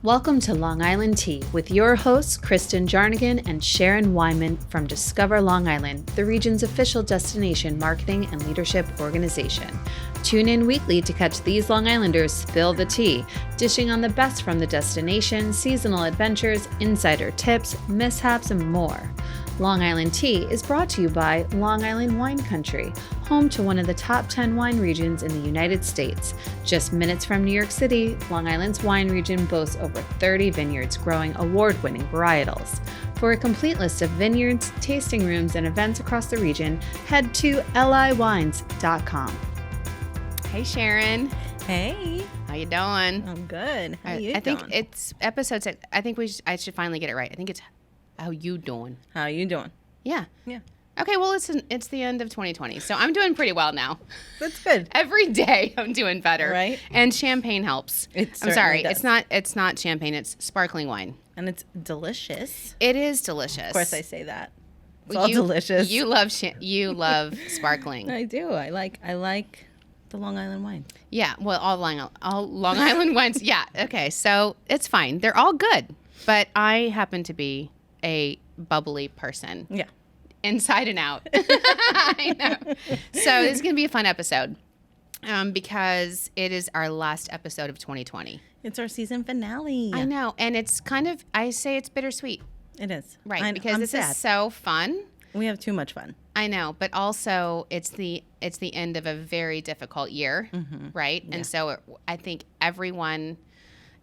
Welcome to Long Island Tea with your hosts, Kristen Sharon and Sharon Wyman from Discover Long Island, the region's official destination marketing and leadership organization. Tune in weekly to catch these Long Islanders spill the tea, dishing on the best from the destination, seasonal adventures, insider tips, mishaps, and more. Long Island Tea is brought to you by Long Island Wine Country, home to one of the top 10 wine regions in the United States. Just minutes from New York City, Long Island's wine region boasts over 30 vineyards growing award-winning varietals. For a complete list of vineyards, tasting rooms, and events across the region, head to liwines.com. Hey, Sharon. Hey. How you doing? I'm good. How you I doing? think it's episode 6. I think I should finally get it right. I think it's how you doing. How you doing? Yeah. Yeah. Okay, well, it's the end of 2020, so I'm doing pretty well now. That's good. Every day I'm doing better. Right. And champagne helps. It I'm sorry, certainly does. it's not champagne, it's sparkling wine. And it's delicious. It is delicious. Of course I say that. It's Well, all delicious. You love sparkling. I do. I like the Long Island wine. Yeah, well, all Long Island wines. Yeah, okay, so it's fine. They're all good, but I happen to be a bubbly person. Yeah. Inside and out. I know. So this is going to be a fun episode because it is our last episode of 2020. It's our season finale. I know. And it's kind of, I say it's bittersweet. It is. Right. Because I'm this sad. is so fun. We have too much fun. I know. But also it's the end of a very difficult year. Mm-hmm. Right. Yeah. And so I think everyone...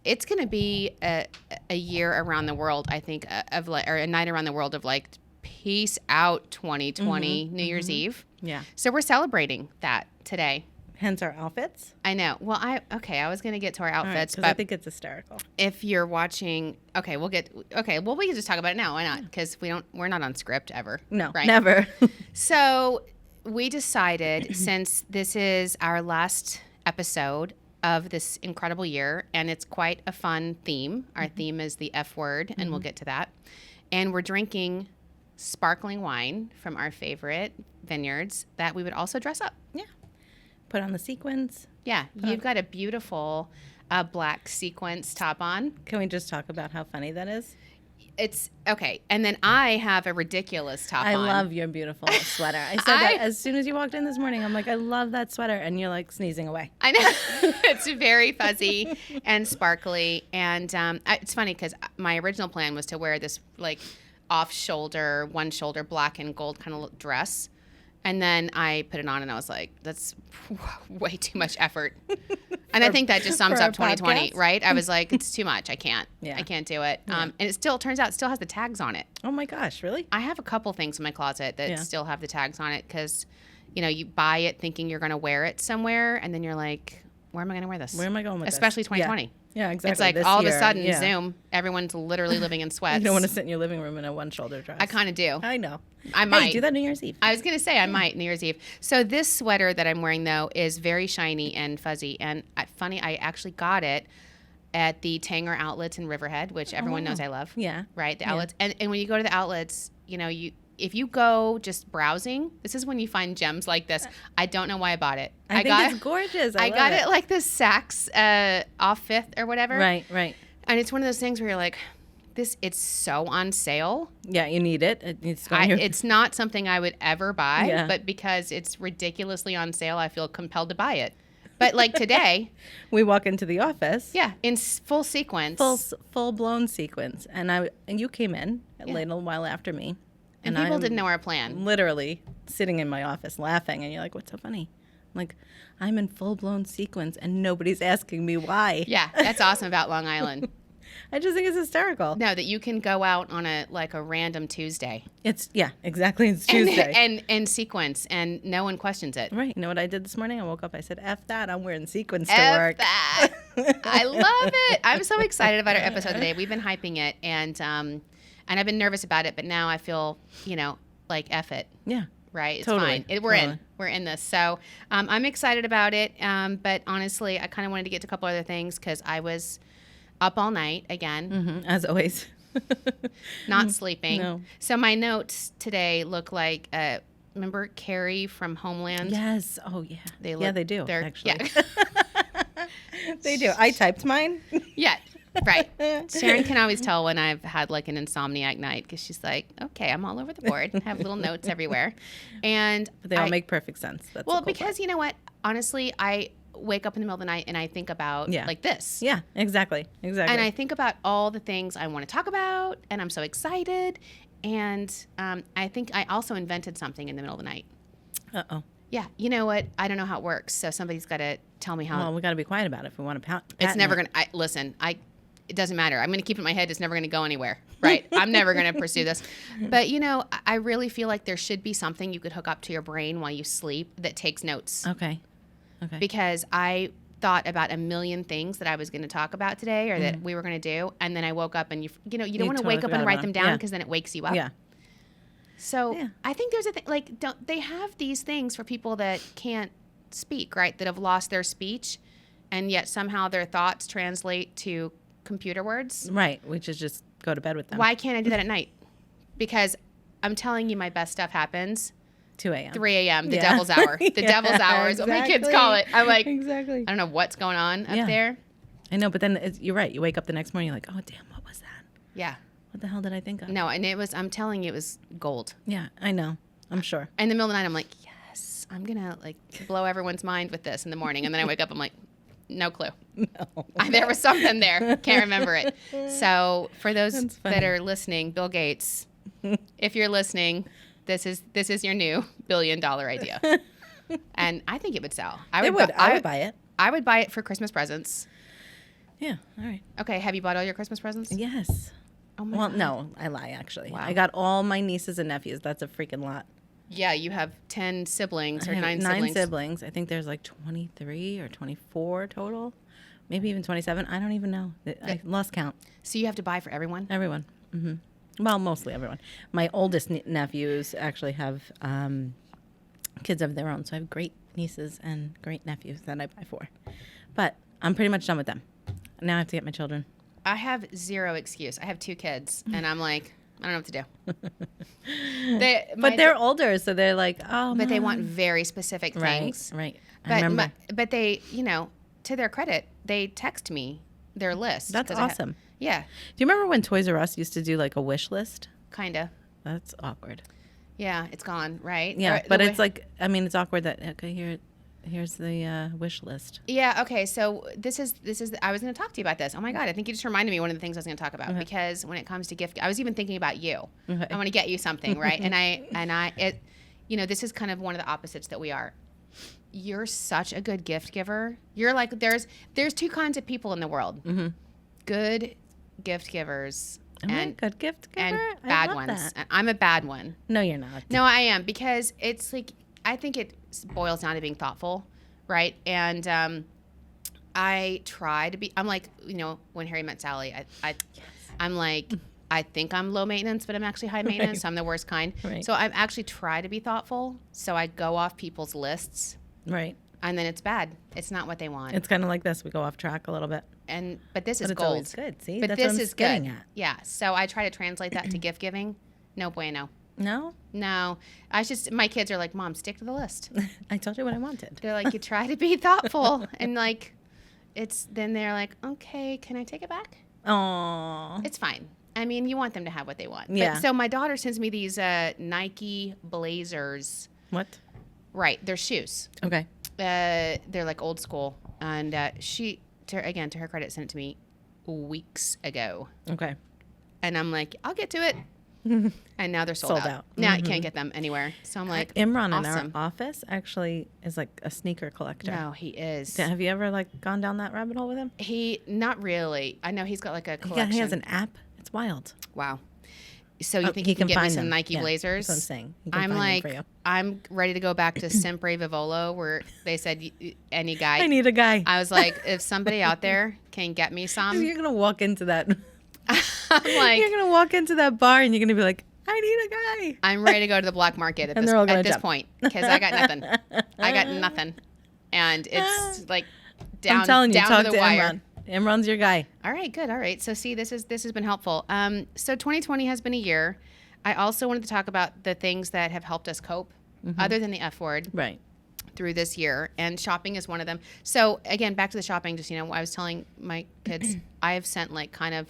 It's going to be a year around the world, I think, or a night around the world of like, peace out 2020, mm-hmm. New Year's Eve. Yeah. So we're celebrating that today. Hence our outfits. I know. Well, I was going to get to our outfits, but but I think it's hysterical. If you're watching, we can just talk about it now. Why not? Because we're not on script ever. No, right? Never. So we decided, since this is our last episode of this incredible year, and it's quite a fun theme. Our theme is the F word, and we'll get to that. And we're drinking sparkling wine from our favorite vineyards that we would also dress up. Yeah. Put on the sequins. Yeah. You've got a beautiful black sequins top on. Can we just talk about how funny that is? It's okay. And then I have a ridiculous top on. I love your beautiful sweater. I said that as soon as you walked in this morning. I'm like, I love that sweater. And you're like sneezing away. I know. It's very fuzzy and sparkly. And it's funny because my original plan was to wear this like off-shoulder, one-shoulder black and gold kind of dress. And then I put it on and I was like, that's way too much effort. And I think that just sums up 2020, right? I was like, it's too much. I can't. Yeah. I can't do it. Yeah. And it still turns out it still has the tags on it. Oh my gosh, really? I have a couple things in my closet that still have the tags on it because, you buy it thinking you're going to wear it somewhere. And then you're like, where am I going to wear this? Where am I going with Especially this? 2020. Yeah, exactly. It's like this all year, of a sudden, Zoom, everyone's literally living in sweats. You don't want to sit in your living room in a one-shoulder dress. I kind of do. I know. I might. Hey, do that New Year's Eve. I was going to say I might New Year's Eve. So this sweater that I'm wearing, though, is very shiny and fuzzy. And funny, I actually got it at the Tanger outlets in Riverhead, which everyone knows I love. Yeah. Right? The outlets. And when you go to the outlets, if you go just browsing, this is when you find gems like this. I don't know why I bought it. I think it's gorgeous. I got it like the Saks off Fifth or whatever. Right. And it's one of those things where you're like, it's so on sale. Yeah, you need it. It's not something I would ever buy, but because it's ridiculously on sale, I feel compelled to buy it. But like today, we walk into the office. Yeah, in full sequence. Full blown sequence. And you came in a little while after me. And people didn't know our plan. Literally sitting in my office laughing. And you're like, what's so funny? I'm like, I'm in full blown sequence and nobody's asking me why. Yeah, that's awesome about Long Island. I just think it's hysterical. No, that you can go out on a random Tuesday. Exactly. It's Tuesday. And sequence, and no one questions it. Right. You know what I did this morning? I woke up, I said, F that, I'm wearing sequins to F work. that. I love it. I'm so excited about our episode today. We've been hyping it, and I've been nervous about it, but now I feel, like F it. Yeah. Right? It's totally. fine. We're in this. So I'm excited about it, but honestly, I kind of wanted to get to a couple other things because I was up all night again. Mm-hmm, as always. Not sleeping. No. So my notes today look like, remember Carrie from Homeland? Yes. Oh, yeah. They do, actually. Yeah. They do. I typed mine. Yeah. Right. Sharon can always tell when I've had like an insomniac night because she's like, okay, I'm all over the board. I have little notes everywhere. And But they all make perfect sense. That's well, the cool because part. you know what? Honestly, I wake up in the middle of the night and I think about like this. Yeah, exactly. And I think about all the things I want to talk about and I'm so excited. And I think I also invented something in the middle of the night. Uh-oh. Yeah. You know what? I don't know how it works. So somebody's got to tell me how. Well, we got to be quiet about it if we want to It's never going to, listen, it doesn't matter. I'm going to keep it in my head. It's never going to go anywhere. Right. I'm never going to pursue this. But, you know, I really feel like there should be something you could hook up to your brain while you sleep that takes notes. Okay. Because I thought about a million things that I was going to talk about today or that we were going to do. And then I woke up and, you don't want to totally wake up and write them down because then it wakes you up. Yeah. So I think there's a thing, like, don't they have these things for people that can't speak, right? That have lost their speech and yet somehow their thoughts translate to computer words. Right. We should just go to bed with them. Why can't I do that at night? Because I'm telling you, my best stuff happens 2 a.m. 3 a.m., the devil's hour. The devil's hour is what my kids call it. I'm like, exactly. I don't know what's going on up there. I know, but then you're right. You wake up the next morning, you're like, oh, damn, what was that? Yeah. What the hell did I think of? No, and I'm telling you, it was gold. Yeah, I know. I'm sure. In the middle of the night, I'm like, yes, I'm going to like blow everyone's mind with this in the morning. And then I wake up, I'm like, no clue. No. There was something there. Can't remember it. So for those that are listening, Bill Gates, if you're listening, this is your new $1 billion idea. And I think it would sell. I would buy it. I would buy it for Christmas presents. Yeah, all right. Okay, have you bought all your Christmas presents? Yes. Oh my Well, God. no, I lie, actually. Wow. I got all my nieces and nephews. That's a freaking lot. Yeah, you have 10 siblings or I have 9 9 siblings. siblings. I think there's like 23 or 24 total. Maybe even 27. I don't even know. I lost count. So you have to buy for everyone? Everyone. Mm-hmm. Well, mostly everyone. My oldest nephews actually have kids of their own. So I have great nieces and great nephews that I buy for. But I'm pretty much done with them. Now I have to get my children. I have zero excuse. I have 2 kids, and I'm like, I don't know what to do. But they're older, so they're like, oh, But they Mom. want very specific things. Right. I remember. But they, to their credit, they text me their list. That's awesome. Yeah, Do you remember when Toys R Us used to do like a wish list? kind of. That's awkward. Yeah, it's gone, right? Yeah, Or but the it's like, I mean, it's awkward that, okay, here's the wish list. Yeah, okay, so this is I was going to talk to you about this. Oh my God, I think you just reminded me one of the things I was going to talk about because when it comes to gift, I was even thinking about you. Okay. I want to get you something, right? This is kind of one of the opposites that we are. You're such a good gift giver. You're like, there's 2 kinds of people in the world. Mm-hmm. Good gift givers Am I a good gift giver? and I bad love ones. that. I'm a bad one. No, you're not. No, I am, because it's like, I think it boils down to being thoughtful, right? And I try to be, I'm like, when Harry Met Sally, I'm like, I think I'm low maintenance, but I'm actually high maintenance. Right. I'm the worst kind. Right. So I actually try to be thoughtful. So I go off people's lists, Right. and then it's bad. It's not what they want. It's kind of like this. We go off track a little bit. But this is But it's gold. always good. See, But that's this what I'm is getting good. at. Yeah. So I try to translate that to gift giving. No bueno. No? No. My kids are like, Mom, stick to the list. I told you what I wanted. They're like, you try to be thoughtful. And like, then they're like, okay, can I take it back? Aww. It's fine. I mean, you want them to have what they want. Yeah. But, so my daughter sends me these Nike Blazers. What? Right. They're shoes. Okay. They're like old school. And she, to her credit, sent it to me weeks ago. Okay. And I'm like, I'll get to it. And now they're sold out. Now I can't get them anywhere. So I'm like, Imran awesome. in our office actually is like a sneaker collector. No, he is. Have you ever like gone down that rabbit hole with him? Not really. I know he's got like a collection. He has an app. It's wild. Wow. So you think he can get me some Nike Blazers? That's what I'm saying. I'm like, I'm ready to go back to Sempre Vivolo, where they said any guy. I need a guy. I was like, if somebody out there can get me some. You're gonna walk into that. I'm like, you're gonna walk into that bar and you're gonna be like, I need a guy. I'm ready to go to the black market And they're all gonna at this jump. point because I got nothing. I got nothing, and it's like down, I'm telling you, down talk to to the wire. Imran. Imran's your guy. All right, good. All right. So see, this has been helpful. So 2020 has been a year. I also wanted to talk about the things that have helped us cope, other than the F word. Right. through this year, and shopping is one of them. So again, back to the shopping, just, I was telling my kids, I have sent like kind of,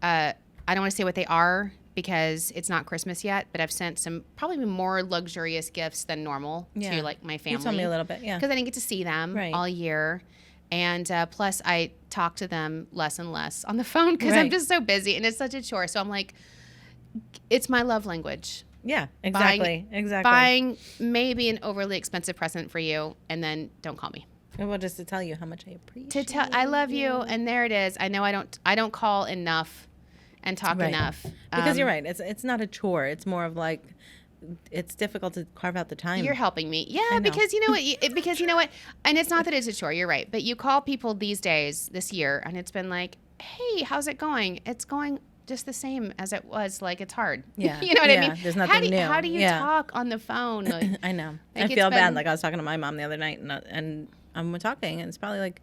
I don't want to say what they are because it's not Christmas yet, but I've sent some probably more luxurious gifts than normal to like my family. You told me a little bit, yeah. Because I didn't get to see them all year. And plus I talk to them less and less on the phone because I'm just so busy and it's such a chore. So I'm like, it's my love language. Yeah, exactly. Buying maybe an overly expensive present for you and then don't call me. Well, just to tell you how much I appreciate I love you, and there it is. I know I don't call enough and talk enough. Because you're right. It's not a chore. It's more of like, it's difficult to carve out the time. You're helping me. Yeah, because you know what? And it's not that it's a chore. You're right. But you call people these days, this year, and it's been like, hey, how's it going? It's going just the same as it was. Like, it's hard. Yeah. You know what I mean? There's nothing new. How do you talk on the phone? Like, I know. Like I feel bad. Like, I was talking to my mom the other night, and we're talking, and it's probably like,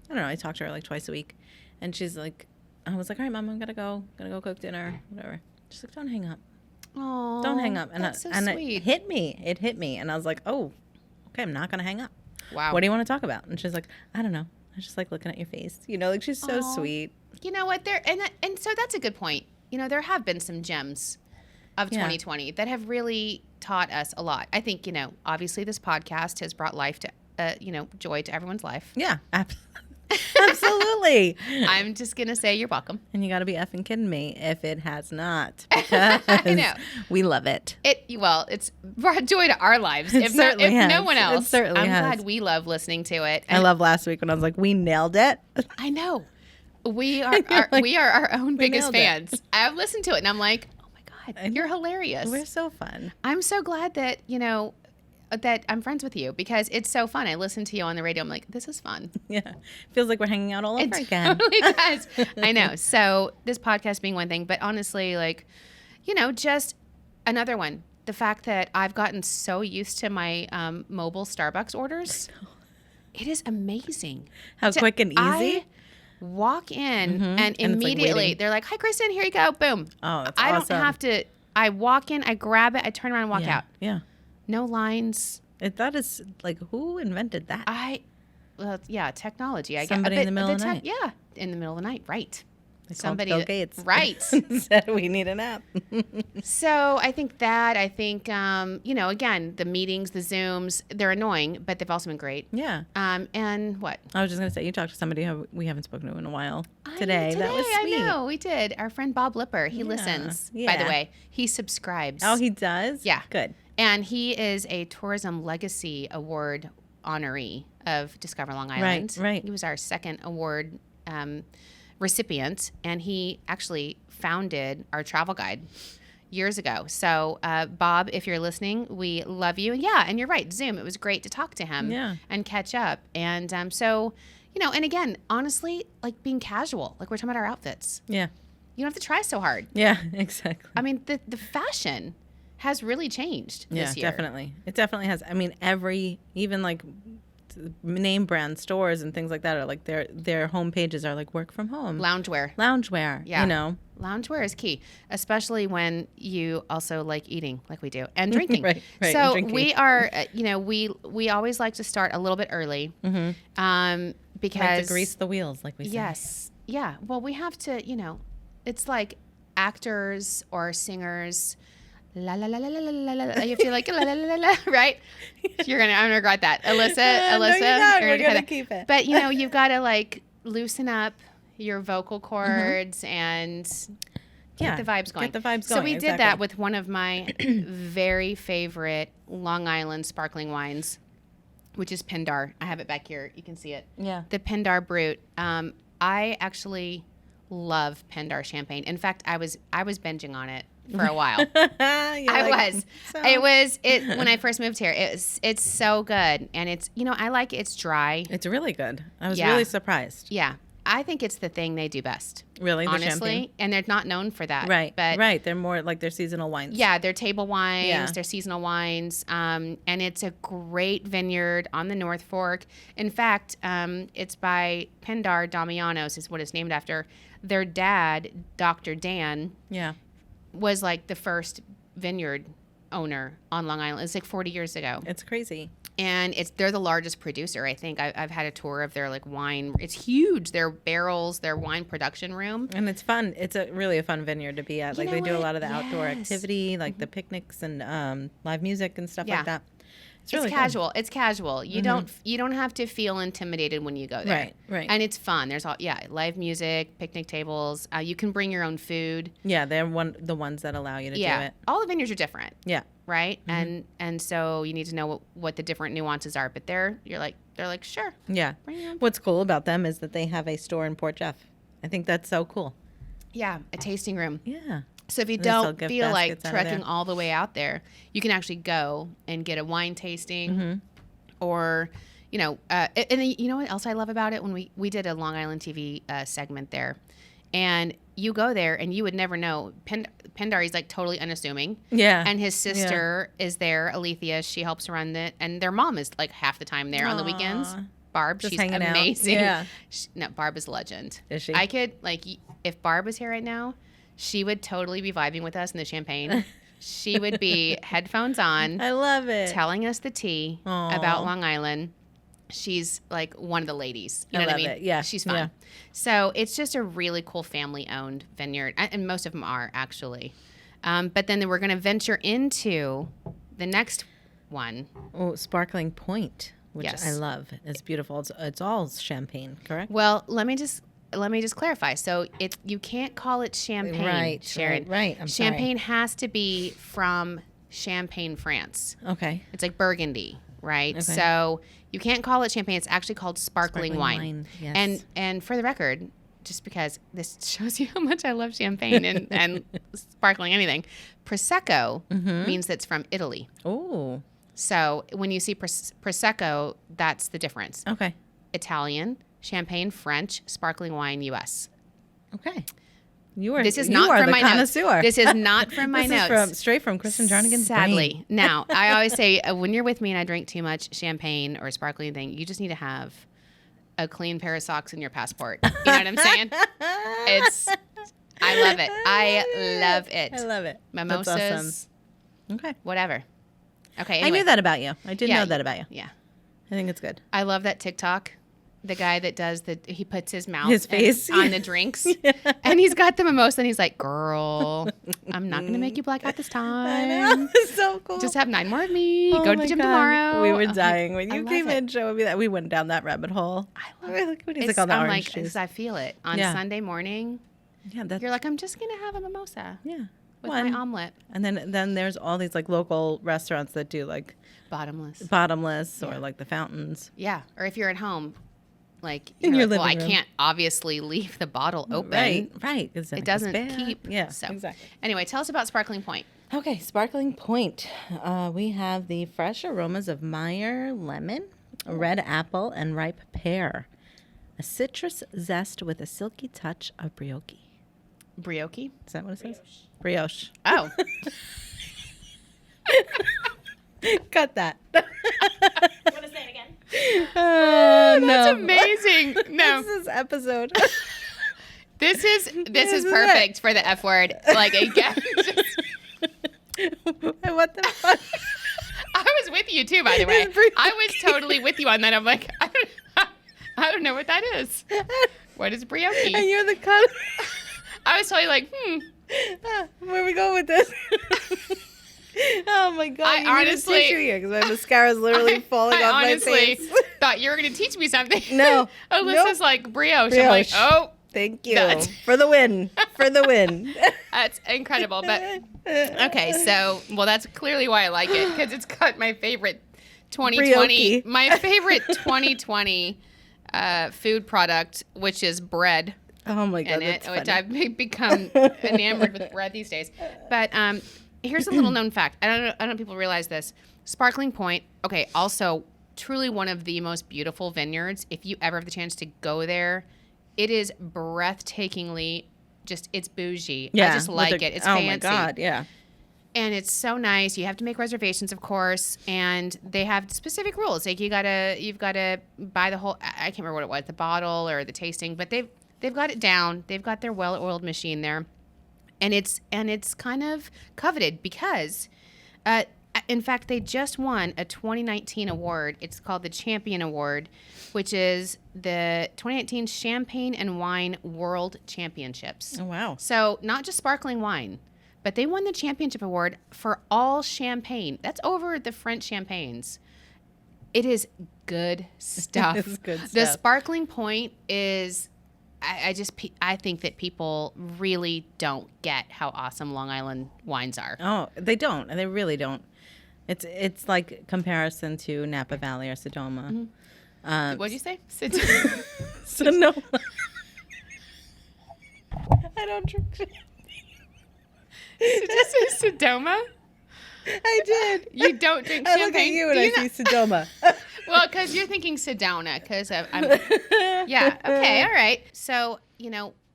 I don't know, I talk to her like twice a week. And she's like, I was like, all right, Mom, I'm going to go cook dinner, whatever. She's like, don't hang up. Oh, don't hang up. And, that's so and sweet. It hit me. And I was like, oh, okay, I'm not going to hang up. Wow. What do you want to talk about? And she's like, I don't know. I just like looking at your face. Like, she's so sweet. You know what? And so that's a good point. There have been some gems of 2020 that have really taught us a lot. I think, obviously this podcast has brought life to, joy to everyone's life. Yeah, absolutely. I'm just going to say you're welcome. And you got to be effing kidding me if it has not, because I know. We love it. It's brought joy to our lives. If no one else. It certainly I'm has. glad we love listening to it. And I love last week when I was like, we nailed it. I know. We are our own biggest fans. I've listened to it and I'm like, oh my God, you're hilarious. We're so fun. I'm so glad that, that I'm friends with you because it's so fun. I listen to you on the radio. I'm like, this is fun. Yeah. Feels like we're hanging out all over again. It totally does. I know. So this podcast being one thing, but honestly, like, just another one. The fact that I've gotten so used to my mobile Starbucks orders. It is amazing. How quick and easy. I walk in and immediately like they're like, hi, Kristen, here you go. Boom. Oh, that's I awesome. don't have to. I walk in, I grab it, I turn around and walk out. Yeah. No lines. That is like, who invented that? Technology. Somebody in the middle of the night. Yeah, in the middle of the night, right. Somebody Bill Gates. Right. Said we need an app. So I think, again, the meetings, the Zooms, they're annoying, but they've also been great. Yeah. And what? I was just going to say, you talked to somebody who we haven't spoken to in a while today. That was sweet. I know, we did. Our friend Bob Lipper, he listens, by the way. He subscribes. Oh, he does? Yeah. Good. And he is a Tourism Legacy Award honoree of Discover Long Island. Right. He was our second award recipient, and he actually founded our travel guide years ago. So, Bob, if you're listening, we love you. Yeah, and you're right. Zoom, it was great to talk to him and catch up. And so, and again, honestly, like being casual, like we're talking about our outfits. Yeah. You don't have to try so hard. Yeah, exactly. I mean, the fashion has really changed this year. Yeah, definitely. It definitely has. I mean, even like name brand stores and things like that are like their home pages are like work from home. Loungewear. Yeah. Loungewear is key, especially when you also like eating like we do and drinking. Right. So we are, we always like to start a little bit early because like to grease the wheels, like we say. Yes. Yeah. Well, we have to, it's like actors or singers. La la la la la la la la. You feel like la la la la, right? I'm gonna regret that, Alyssa. No, you're not. We're gonna keep it. But you've got to like loosen up your vocal cords and get the vibes going. So we did that with one of my very favorite Long Island sparkling wines, which is Pindar. I have it back here. You can see it. Yeah. The Pindar Brut. I actually love Pindar champagne. In fact, I was binging on it for a while. It was when I first moved here. It's so good, and it's I like it. It's dry. It's really good. I was really surprised. Yeah, I think it's the thing they do best. Really, honestly, the champagne? And they're not known for that. Right, but right. They're more like their seasonal wines. Yeah, they're table wines. Yeah. They're seasonal wines. And it's a great vineyard on the North Fork. In fact, it's by Pindar Damianos is what it's named after. Their dad, Dr. Dan. Yeah. Was like the first vineyard owner on Long Island. It's like 40 years ago. It's crazy. And they're the largest producer. I think I've had a tour of their like wine. It's huge. Their barrels, their wine production room. And it's fun. It's really a fun vineyard to be at. Like, they do a lot of the outdoor activity, like the picnics and live music and stuff like that. It's really casual. fun. It's casual. You don't have to feel intimidated when you go there. Right. And it's fun. There's live music, picnic tables. You can bring your own food. Yeah, they're the ones that allow you to do it. All the vineyards are different. Yeah. Right. And so you need to know what the different nuances are. But they're like sure. Yeah. What's cool about them is that they have a store in Port Jeff. I think that's so cool. Yeah, a tasting room. Yeah. So if you don't feel like trekking all the way out there, you can actually go and get a wine tasting, or, and you know what else I love about it? When we did a Long Island TV segment there, and you go there and you would never know. Pindar, he's like totally unassuming. Yeah. And his sister is there, Alethea. She helps run it, and their mom is like half the time there on the weekends. Barb, she's amazing. Yeah. Barb is a legend. Is she? I could if Barb was here right now, she would totally be vibing with us in the champagne. She would be headphones on. I love it. Telling us the tea about Long Island. She's like one of the ladies. You know what I mean? It. Yeah. She's fun. Yeah. So it's just a really cool family-owned vineyard. And most of them are, actually. But then we're going to venture into the next one. Oh, Sparkling Pointe, which I love. It's beautiful. It's all champagne, correct? Well, let me just clarify. So you can't call it champagne, right, Sharon. Right. Champagne has to be from Champagne, France. Okay. It's like Burgundy, right? Okay. So you can't call it champagne. It's actually called sparkling wine. Yes. And for the record, just because this shows you how much I love champagne and sparkling anything, Prosecco means that's from Italy. Oh. So when you see Prosecco, that's the difference. Okay. Italian, champagne, French, sparkling wine, U.S. Okay. This is not from my connoisseur. notes. This is not from my notes. This is straight from Kristen Jarnigan's Sadly. brain. Now, I always say when you're with me and I drink too much champagne or sparkling thing, you just need to have a clean pair of socks in your passport. You know what I'm saying? I love it. I love it. I love it. Mimosas. That's awesome. Okay. Whatever. Okay. Anyway. I knew that about you. I did know that about you. Yeah. I think it's good. I love that TikTok. The guy that does he puts his mouth his face on the drinks and he's got the mimosa and he's like, girl, I'm not going to make you black out this time. I know. It's so cool. Just have 9 more of me. Go to the gym tomorrow. We were dying when you came in showing me that. We went down that rabbit hole. I love it. It's like I'm like, because I feel it on Sunday morning. Yeah, you're like, I'm just going to have a mimosa. Yeah. With my omelet. And then there's all these like local restaurants that do like bottomless or like the fountains. Yeah. Or if you're at home, like, in your living room. I can't obviously leave the bottle open. Right. It doesn't keep. Yeah, so. exactly. Anyway, tell us about Sparkling Pointe. Okay, Sparkling Pointe. We have the fresh aromas of Meyer lemon, red apple, and ripe pear. A citrus zest with a silky touch of brioche. Brioche? Is that what it says? Brioche. Oh. Cut that. Want to say it again? That's amazing. No. This is episode. This is perfect for the F word. Like, again. What the fuck? I was with you too, by the way. I was totally with you on that. I'm like, I don't know what that is. What is brioche? And you're the cut. I was totally like, where we going with this? Oh my god! I honestly, because my mascara is literally falling off my face. I honestly thought you were going to teach me something. No, Alyssa's like brioche. I'm like, oh, thank you for the win. For the win. That's incredible. But okay, so that's clearly why I like it, because it's got my favorite 2020, brioche. my favorite 2020 food product, which is bread. Oh my god, which I've become enamored with bread these days. But here's a little known fact. I don't know if people realize this. Sparkling Pointe, okay, also truly one of the most beautiful vineyards. If you ever have the chance to go there, it is breathtakingly it's bougie. Yeah, I just like it. It's fancy. Oh my god, yeah. And it's so nice. You have to make reservations, of course, and they have specific rules. Like you've got to buy the whole. I can't remember what it was, the bottle or the tasting, but they've got it down. They've got their well-oiled machine there, and it's kind of coveted because In fact, they just won a 2019 award. It's called the Champion Award, which is the 2019 Champagne and Wine World Championships. Oh, wow. So not just sparkling wine, but they won the championship award for all champagne. That's over the French champagnes. It is good stuff. It's good The stuff. sparkling Pointe is... I think that people really don't get how awesome Long Island wines are. Oh, they don't. They really don't. It's like comparison to Napa Valley or Sedona. What'd you say? Sonoma. I don't drink champagne. Did you say Sedona? I did. You don't drink I champagne? look at you and Do I you see Sedona. Well, because you're thinking Sedona. Because I'm. Yeah. Okay. All right. So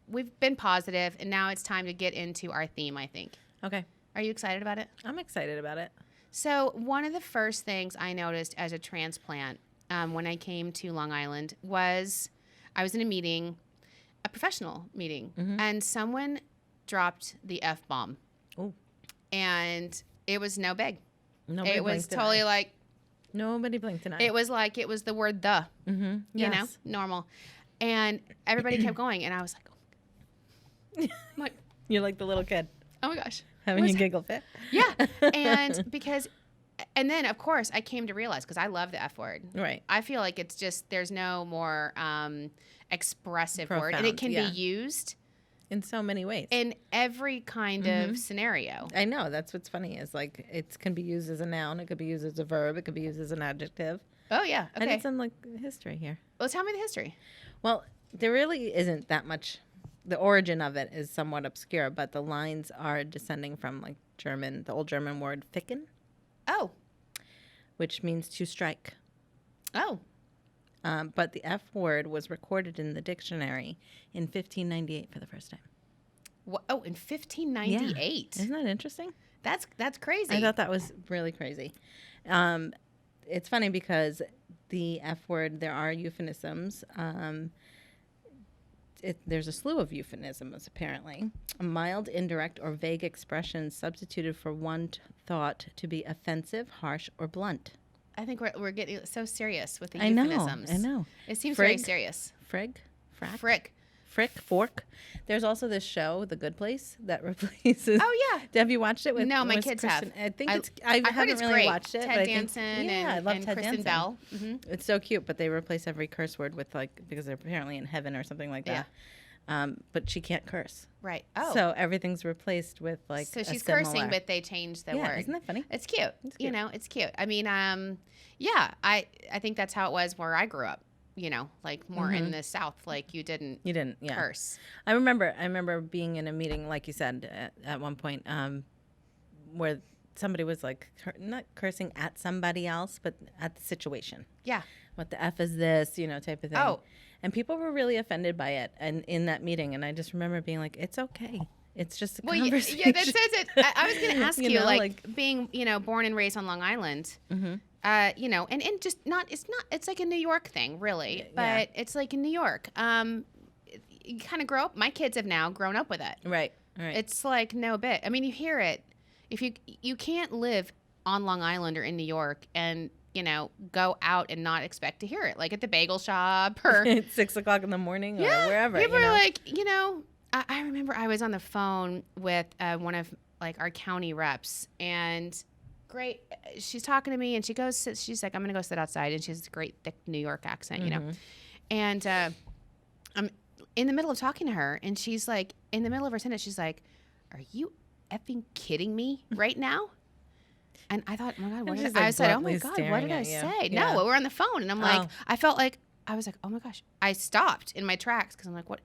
we've been positive, and now it's time to get into our theme. I think. Okay. Are you excited about it? I'm excited about it. So one of the first things I noticed as a transplant when I came to Long Island was I was in a meeting, a professional meeting, and someone dropped the F-bomb. Oh. And it was no big. Nobody It was blinked an totally eye. like, Nobody blinked an eye. it was like, it was the word the, Mm-hmm. Yes. normal. And everybody kept going. And I was like, I'm like, You're like the little kid oh my gosh. having What's a giggle fit. Yeah. And then, of course, I came to realize, because I love the F word. Right. I feel like it's just, there's no more expressive word. And it Profound, can yeah. be used In so many ways. in every kind of scenario. I know. That's what's funny is like it can be used as a noun. It could be used as a verb. It could be used as an adjective. Oh, yeah. I Okay. did some like history here. Well, tell me the history. Well, there really isn't that much. The origin of it is somewhat obscure, but the lines are descending from like German, the old German word ficken, Oh. which means to strike. Oh. But the F word was recorded in the dictionary in 1598 for the first time. Oh, in 1598. Isn't that interesting? That's crazy. I thought that was really crazy. It's funny because the F word, there are euphemisms. There's a slew of euphemisms, apparently. A mild, indirect, or vague expression substituted for one thought to be offensive, harsh, or blunt. I think we're getting so serious with the I know. euphemisms. I know. It seems very Frig. serious. Frig? Frack? Frick. Frick? Fork? There's also this show, The Good Place, that replaces... Oh, yeah. Have you watched it? No, my with kids Kristen? have. I think I I heard haven't it's really great. watched it. Ted but I think, Danson yeah, I love and Ted Kristen Danson. Bell. It's so cute, but they replace every curse word with like, because they're apparently in heaven or something like that. But she can't curse. Right. Oh. So everything's replaced with like So a she's similar. cursing, but they changed the yeah, word. isn't that funny? It's cute. It's You cute. know, it's cute. I mean, yeah, I think that's how it was where I grew up. Like more in the South, like you didn't You didn't, yeah. curse. I remember being in a meeting, like you said, at one point, where somebody was like not cursing at somebody else, but at the situation. Yeah. What the F is this, type of thing. Oh. And people were really offended by it, and in that meeting, and I just remember being like, "It's okay. It's just a Well, conversation." yeah, that says it. I was going to ask you, know, like being, born and raised on Long Island, and just it's like a New York thing, really, but Yeah. it's like in New York. You kind of grow up. My kids have now grown up with it. Right. It's like no bit. I mean, you hear it. If you can't live on Long Island or in New York and go out and not expect to hear it, like at the bagel shop or It's 6 o'clock in the morning or wherever. People are like, I remember I was on the phone with one of like our county reps, and she's talking to me, and she's like, I'm gonna go sit outside, and she has a great thick New York accent, and I'm in the middle of talking to her, and she's like, in the middle of her sentence, she's like, "Are you effing kidding me right now?" And I thought, oh my God, what And did she's, I like, said, oh my bluntly God, what staring did I at you. say? Yeah. No, we're on the phone. And I'm like, Oh. I felt like, I was like, oh my gosh. I stopped in my tracks because I'm like, what?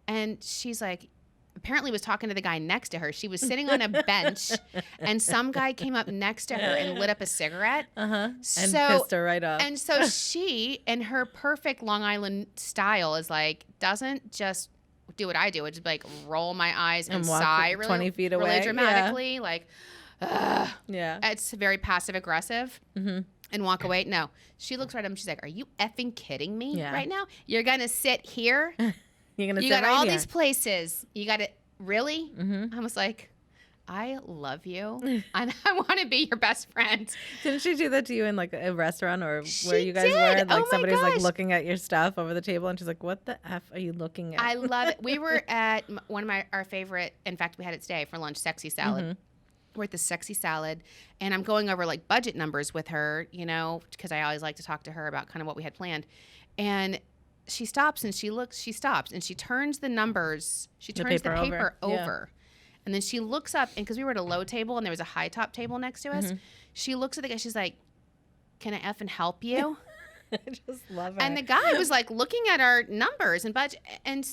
And she's like, apparently was talking to the guy next to her. She was sitting on a bench, and some guy came up next to her and lit up a cigarette. And So, pissed her right off. and so she, in her perfect Long Island style, is like, doesn't just do what I do. It's just like roll my eyes and walk sigh really, 20 feet really away. Yeah. dramatically. Like, yeah. it's very passive aggressive. And walk away. No, she looks right at him. She's like, "Are you effing kidding me right now? You're gonna sit here. You're gonna You sit got right all here. these places. You got it. Really?" I was like, I love you and I want to be your best friend. Didn't she do that to you in like a restaurant or where She you guys did. were? Oh my Like somebody's like gosh. looking at your stuff over the table and she's like, what the F are you looking at? I love it. We were at one of our favorite, in fact, we had it today for lunch, sexy salad. Mm-hmm. We're at the sexy salad and I'm going over like budget numbers with her, you know, because I always like to talk to her about kind of what we had planned. And she stops and she stops and she turns the numbers, she turns the paper over. Yeah. And then she looks up, and because we were at a low table and there was a high top table next to us, she looks at the guy, she's like, can I effing help you? I just love her. And the guy was like looking at our numbers and budget. And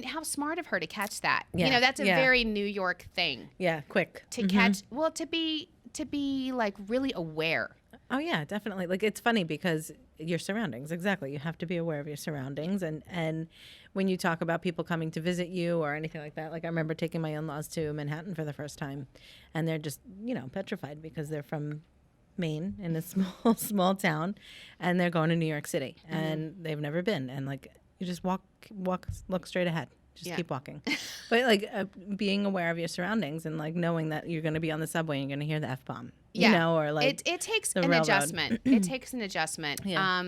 how smart of her to catch that. Yeah. You know, that's a Yeah. very New York thing Yeah, quick. to catch, well, to be like really aware. Oh yeah, definitely. Like it's funny because your surroundings, exactly. You have to be aware of your surroundings, and when you talk about people coming to visit you or anything like that, like I remember taking my in-laws to Manhattan for the first time, and they're just petrified because they're from Maine in a small town, and they're going to New York City, and they've never been, and like you just look straight ahead. Just keep walking. But like being aware of your surroundings and like knowing that you're going to be on the subway and you're going to hear the F-bomb, or like it takes the an railroad. adjustment. It takes an adjustment. Yeah.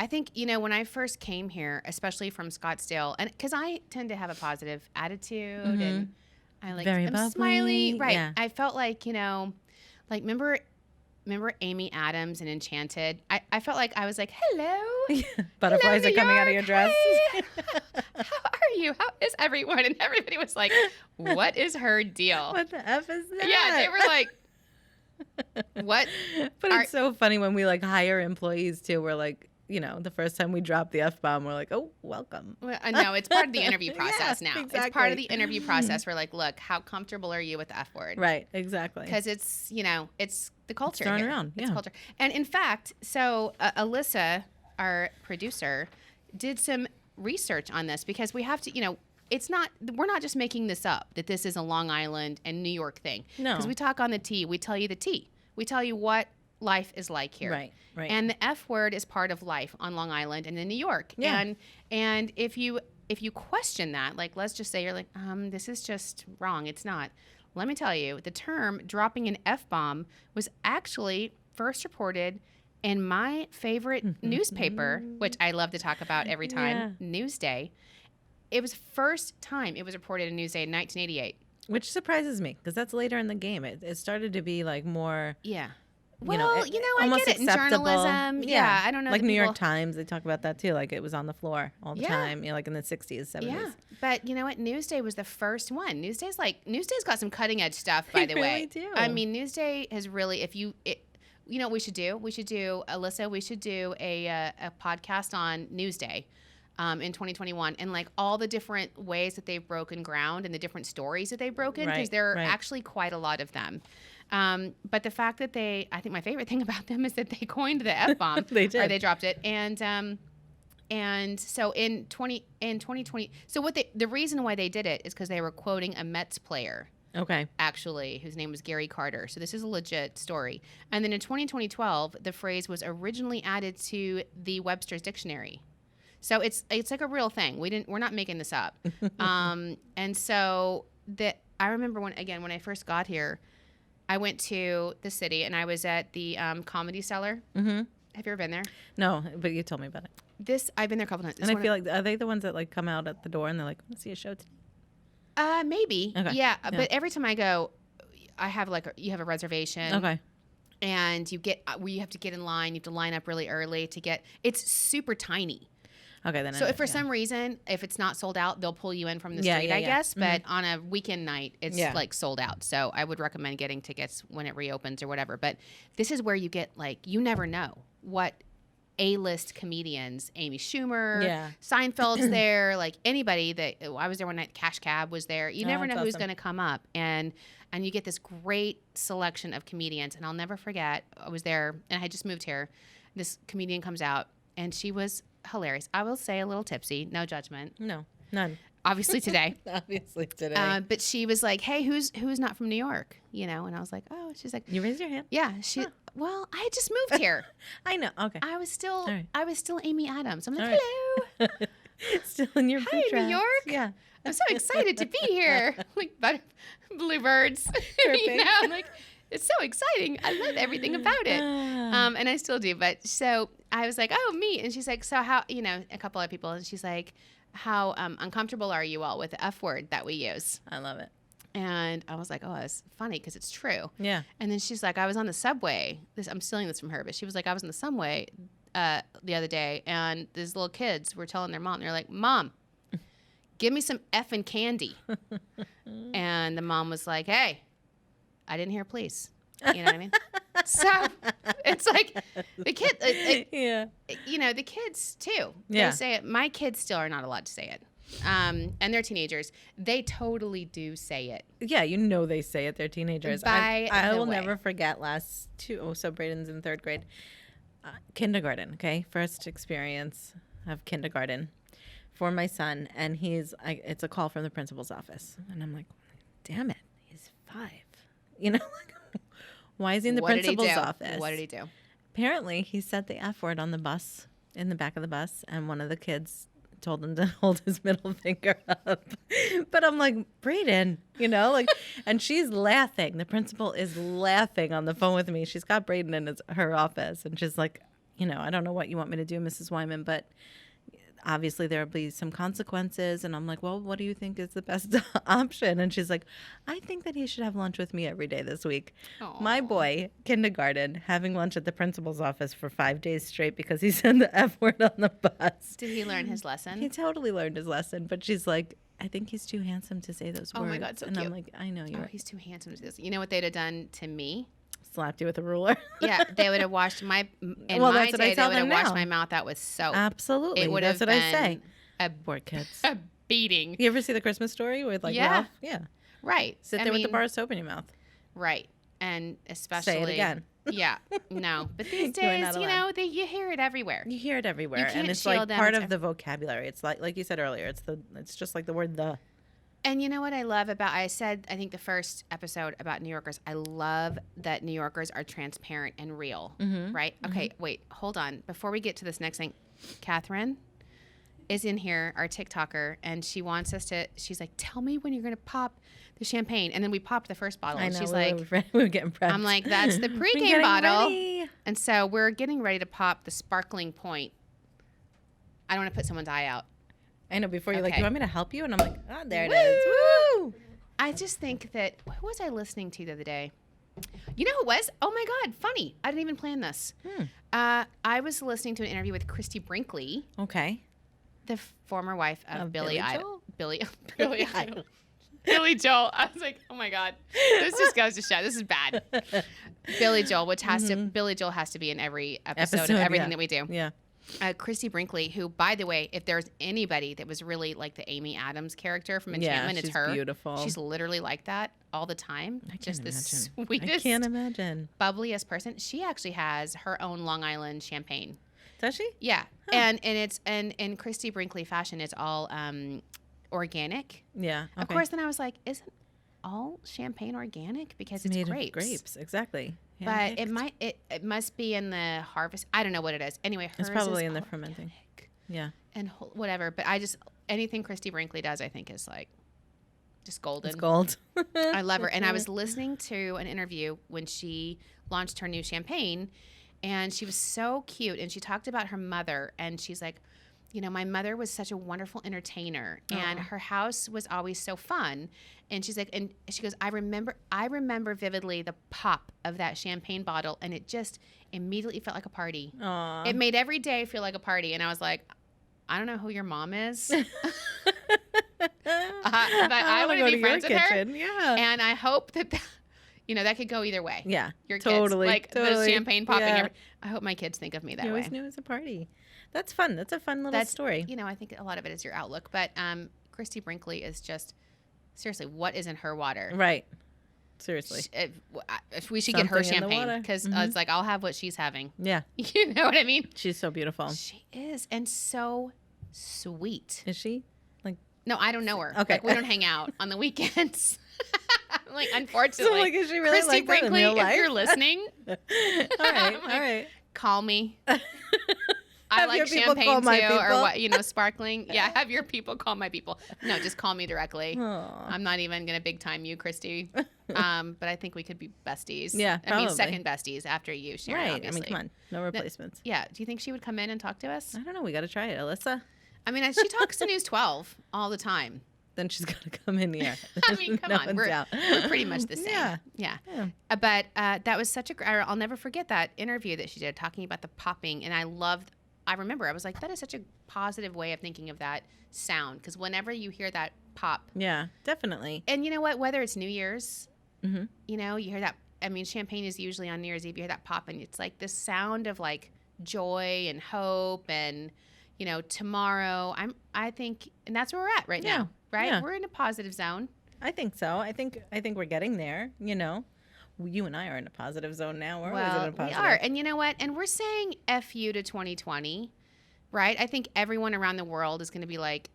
I think, when I first came here, especially from Scottsdale, and because I tend to have a positive attitude and I like, Very I'm bubbly. smiley. Right. Yeah. I felt like, like remember Amy Adams in Enchanted? I felt like I was like, hello. Butterflies Hello, are coming out of your New dress. York. Hi. How are you? How is everyone? And everybody was like, what is her deal? What the F is that? Yeah, they were like, what? But it's so funny when we like hire employees too. We're like, the first time we drop the F-bomb, we're like, oh, welcome. Well, no, it's part of the interview process Yeah, now. exactly. It's part of the interview process. We're like, look, how comfortable are you with the F word? Right, exactly. Because it's, it's the culture. thrown here. around, It's yeah. culture. And in fact, so Alyssa, our producer, did some research on this because we have to, we're not just making this up, that this is a Long Island and New York thing. No. Because we talk on the T, we tell you the T. We tell you what life is like here. Right. And the F word is part of life on Long Island and in New York. Yeah. And if you question that, like let's just say you're like, this is just wrong. It's not. Let me tell you, the term dropping an F-bomb was actually first reported in my favorite newspaper, which I love to talk about every time, Newsday. It was first time it was reported in Newsday in 1988. Which surprises me because that's later in the game. It started to be like more. Yeah. I I get it in journalism. Yeah, I don't know. Like that New York people- Times, they talk about that too. Like it was on the floor all the time. Like in the 60s, 70s. Yeah, but you know what? Newsday was the first one. Newsday's got some cutting edge stuff, by They the way. really do. I mean, Newsday has really. You know what we should do? We should do, Alyssa. We should do a podcast on Newsday. In 2021, and like all the different ways that they've broken ground and the different stories that they've broken, because there are actually quite a lot of them. But the fact that I think my favorite thing about them is that they coined the F-bomb. They did. Or they dropped it. And so in 2020, so the reason why they did it is because they were quoting a Mets player. Okay. Actually, whose name was Gary Carter. So this is a legit story. And then in 2012, the phrase was originally added to the Webster's Dictionary. So it's like a real thing. We're not making this up. And so I remember when I first got here, I went to the city and I was at the Comedy Cellar. Mm-hmm. Have you ever been there? No, but you told me about it. I've been there a couple times. And I feel like, are they the ones that like come out at the door and they're like, want to see a show today? Maybe. Okay. Yeah. Yeah. But every time I go, I have you have a reservation. Okay. And you have to get in line. You have to line up really early to get. It's super tiny. Okay, then. So if for some reason, if it's not sold out, they'll pull you in from the street, I guess. But on a weekend night, it's like sold out. So I would recommend getting tickets when it reopens or whatever. But this is where you get you never know what A-list comedians, Amy Schumer, Seinfeld's there, like anybody I was there one night, Cash Cab was there. You never know that's who's awesome. going to come up. And you get this great selection of comedians. And I'll never forget, I was there and I had just moved here. This comedian comes out and she was hilarious. I will say a little tipsy, no judgment. No, none. Obviously today. Obviously today. But she was like, "Hey, who's not from New York?" And I was like, "Oh." She's like, You raised your hand? "Yeah." Well, I had just moved here. I know. Okay. I was still right. Amy Adams. I'm like, All right. "Hello." Still in your Hi, boot New tracks. York. Yeah. I'm so excited to be here. Like bluebirds. You know, like it's so exciting. I love everything about it. And I still do. But so I was like, oh, me. And she's like, so how, you know, a couple of people. And she's like, how uncomfortable are you all with the F word that we use? I love it. And I was like, oh, that's funny because it's true. Yeah. And then she's like, I was on the subway. I'm stealing this from her, but she was like, I was on the subway the other day, and these little kids were telling their mom, they're like, Mom, give me some effing candy. And the mom was like, hey, I didn't hear please. You know what I mean? So it's like the kid, Yeah. you know, the kids too. Yeah. They say it. My kids still are not allowed to say it. And they're teenagers. They totally do say it. Yeah, you know they say it. They're teenagers. By I the will way. never forget so Braden's in 3rd grade. Kindergarten, okay? First experience of kindergarten for my son. And it's a call from the principal's office. And I'm like, damn it, he's 5. You know, like, why is he in the principal's office? What did he do? Apparently, he said the F word on the bus, in the back of the bus, and one of the kids told him to hold his middle finger up. But I'm like, Braden, you know, like, and she's laughing. The principal is laughing on the phone with me. She's got Braden in her office, and she's like, you know, I don't know what you want me to do, Mrs. Wyman, but obviously there'll be some consequences. And I'm like, well, what do you think is the best option? And she's like, I think that he should have lunch with me every day this week. Aw. My boy, kindergarten, having lunch at the principal's office for 5 days straight because he said the F word on the bus. Did he learn his lesson? He totally learned his lesson, but she's like, I think he's too handsome to say those words. Oh my God, so and cute. I'm like, I know you're Oh, right. he's too handsome to do this. You know what they'd have done to me? Slapped you with a ruler. Yeah, they would have washed my. In Well, my that's what I day, tell they would have them washed now. my mouth out with soap. Absolutely. It would That's have what I been say. a Poor kids. a beating. You ever see the Christmas Story with like Yeah. Ralph? Yeah. Right. Sit there with the bar of soap in your mouth. Right. And especially. Say it again. Yeah. No. But these You are days, not you allowed. know, you hear it everywhere. You hear it everywhere, You and can't it's shield like them. part It's of the vocabulary. It's like you said earlier. It's just like the word the. And you know what I love about, I said, I think the first episode about New Yorkers, I love that New Yorkers are transparent and real, right? Okay, wait, hold on. Before we get to this next thing, Catherine is in here, our TikToker, and she wants us to, she's like, tell me when you're going to pop the champagne. And then we popped the first bottle. I And know. she's we like, were getting prepped. I'm like, that's the We're pregame getting bottle. ready. And so we're getting ready to pop the sparkling Pointe. I don't want to put someone's eye out. I know. Before you're like, Okay. you want me to help you? And I'm like, oh, there it Woo! is. Woo! I just think that, who was I listening to the other day? You know who it was? Oh my God, funny. I didn't even plan this. I was listening to an interview with Christy Brinkley, Okay. the former wife of Billy Billy Idol. Joel? Billy Idol. Billy Joel. I was like, oh my God, this just goes to show. This is bad. Billy Joel, which has to, Billy Joel has to be in every episode of everything that we do. Yeah. Christy Brinkley, who, by the way, if there's anybody that was really like the Amy Adams character from Yeah, Enchantment, it's she's her. beautiful. She's literally like that all the time. I can't Just the imagine. sweetest, I can't imagine. bubbliest person. She actually has her own Long Island champagne. Does she? Yeah, and it's and in Christy Brinkley fashion, it's all organic. Yeah. Okay. Of course, then I was like, isn't all champagne organic because it's made grapes? of grapes. Exactly. But Handpicked. it must be in the harvest. I don't know what it is. Anyway, hers It's probably is in the all fermenting. organic Yeah. and whatever. But I just, anything Christy Brinkley does, I think is like just golden. It's gold. I love her. And I was listening to an interview when she launched her new champagne, and she was so cute. And she talked about her mother, and she's like, you know, my mother was such a wonderful entertainer, and her house was always so fun. And she's like, and she goes, I remember vividly the pop of that champagne bottle, and it just immediately felt like a party. Aw. It made every day feel like a party. And I was like, I don't know who your mom is, but I wanna want go to to be your friends with her. kitchen. Yeah. And I hope that, you know, that could go either way. Yeah. Your kids, totally. like totally. the champagne popping. Yeah. I hope my kids think of me that You way. always knew it was a party. That's fun. That's a fun little That's story. You know, I think a lot of it is your outlook. But Christy Brinkley is just, seriously, what is in her water? Right. Seriously. If we should get her Something in the champagne, water. because it's like, I'll have what she's having. Yeah. You know what I mean? She's so beautiful. She is. And so sweet. Is she? Like, No, I don't know her. Okay. Like, we don't hang out on the weekends. Like, unfortunately. So, like, is she really Christy like that in Brinkley, real if life? you're listening, all right. I'm All like, right. call me. I Have like your people champagne call too, my or people. sparkling. Yeah, have your people call my people. No, just call me directly. Aw. I'm not even gonna big time you, Christy. But I think we could be besties. Yeah, I mean, probably. second besties after you, Sharon. Right. Obviously. I mean, come on. No replacements. Yeah. Do you think she would come in and talk to us? I don't know. We got to try it. Alyssa? I mean, she talks to News 12 all the time. Then she's got to come in here. I mean, come on, we're pretty much the same. Yeah. But that was such I'll never forget that interview that she did talking about the popping, and I remember I was like, that is such a positive way of thinking of that sound, because whenever you hear that pop, Yeah, definitely. and you know what, whether it's New Year's, Mm-hmm. you know, you hear that. I mean, champagne is usually on New Year's Eve. You hear that pop, and it's like this sound of like joy and hope, and you know, tomorrow. I think, and that's where we're at right now. Right? Yeah. We're in a positive zone. I think so. I think we're getting there, you know. You and I are in a positive zone now. We're always in a We positive. are. And you know what? And we're saying F you to 2020, right? I think everyone around the world is going to be like,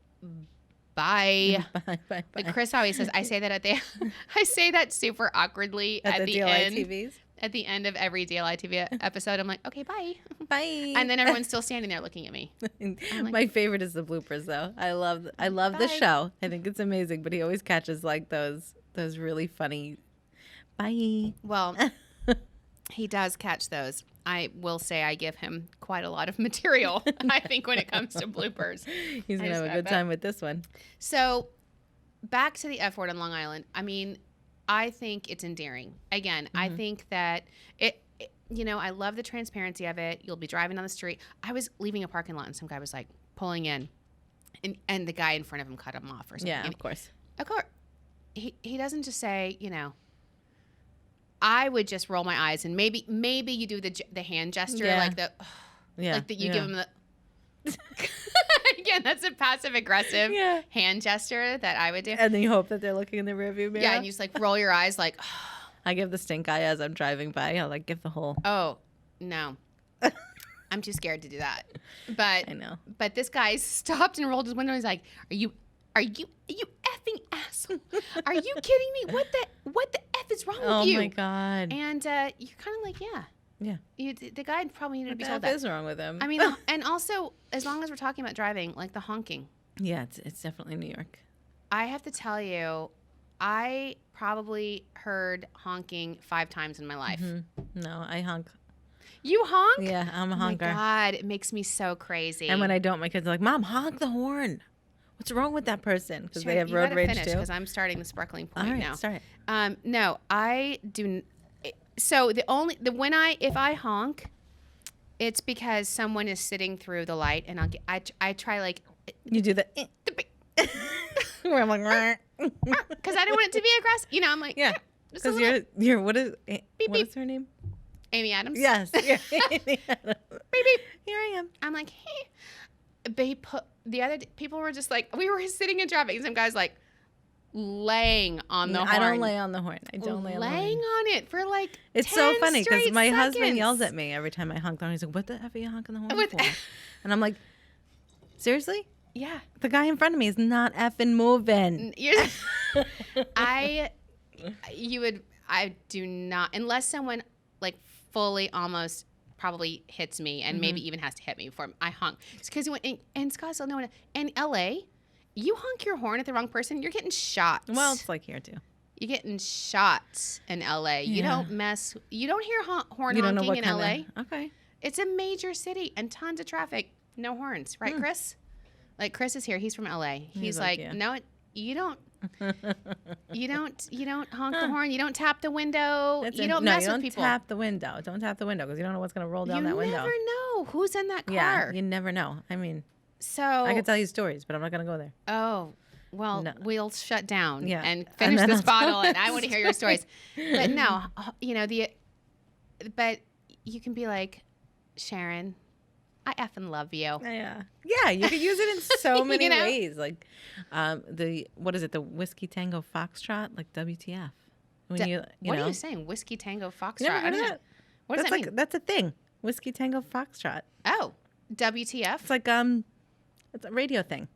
bye. Bye. But Chris always says, I say that super awkwardly at the DLI end. TVs. At the end of every DLI TV episode, I'm like, okay, bye. Bye. And then everyone's still standing there looking at me. like- My favorite is the bloopers, though. I love the Bye. show. I think it's amazing, but he always catches like those really funny. Bye. Well, he does catch those. I will say I give him quite a lot of material, I think, when it comes to bloopers. He's gonna have a good time with this one. So back to the F word on Long Island. I mean, I think it's endearing. Again, I think that it, you know, I love the transparency of it. You'll be driving down the street. I was leaving a parking lot and some guy was like pulling in and the guy in front of him cut him off or something. Yeah, And of course. Of course. He doesn't just say, you know, I would just roll my eyes and maybe you do the hand gesture, Yeah. like the, Yeah. like that you give him the, again, that's a passive aggressive Yeah. hand gesture that I would do. And then you hope that they're looking in the rearview mirror. Yeah, and you just like roll your eyes like, I give the stink eye as I'm driving by. I'll like give the whole. oh, no. I'm too scared to do that. But I know. But this guy stopped and rolled his window. He's like, Are you effing asshole? Are you kidding me? What the F is wrong Oh with you? my god. And you're kind of like, yeah. Yeah. The guy probably needed to be What told the F that. is wrong with him? I mean, and also, as long as we're talking about driving, like the honking, yeah, it's definitely New York. I have to tell you, I probably heard honking 5 times in my life. No, I honk. You honk? Yeah, I'm a Oh my honker. God, it makes me so crazy. And when I don't, my kids are like, "Mom, honk the horn." What's wrong with that person? Because they have you road gotta rage finish too. because I'm starting the sparkling point All right, now. start. No, I do. So if I honk, it's because someone is sitting through the light, and I try like You do the. Where I'm like, because I don't want it to be aggressive. You know, I'm like yeah, just a because little- you're what is what beep. is her name? Amy Adams. Yes. Beep, beep. Here I am. I'm like, hey. They put people were just like, we were sitting in traffic, and some guys like laying on the horn. I don't lay on the horn. I don't lay on the horn. Laying on it for like It's 10 so funny because straight my husband seconds. yells at me every time I honk the horn. He's like, "What the F are you honking the horn With- for?" And I'm like, "Seriously? Yeah. The guy in front of me is not effing moving." I do not, unless someone like fully almost probably hits me and maybe even has to hit me before I honk. It's because in Scottsdale, no one, in LA, you honk your horn at the wrong person, you're getting shot. Well, it's like here too. You're getting shot in LA. You Yeah. you don't hear horn You don't know honking what in LA. kind of. Okay. It's a major city and tons of traffic. No horns, right, Chris? Like Chris is here. He's from LA. He's like, yeah. no, you don't. You don't honk the horn. You don't tap the window. You don't mess with people. Tap the window. Don't tap the window because you don't know what's going to roll down that window. You never know who's in that car. Yeah, you never know. I mean, So I could tell you stories, but I'm not going to go there. Oh, well, No. we'll shut down Yeah. and And finish then this I'll bottle, and I want to hear your stories. But no, but you can be like, Sharon, I effing love you. Yeah. Yeah, you could use it in so many You know? ways. Like what is it? The Whiskey Tango Foxtrot, like WTF. When What are you saying? Whiskey Tango Foxtrot. You never heard I of don't that? know. What does That's that like mean? that's a thing. Whiskey Tango Foxtrot. Oh, WTF. It's like it's a radio thing.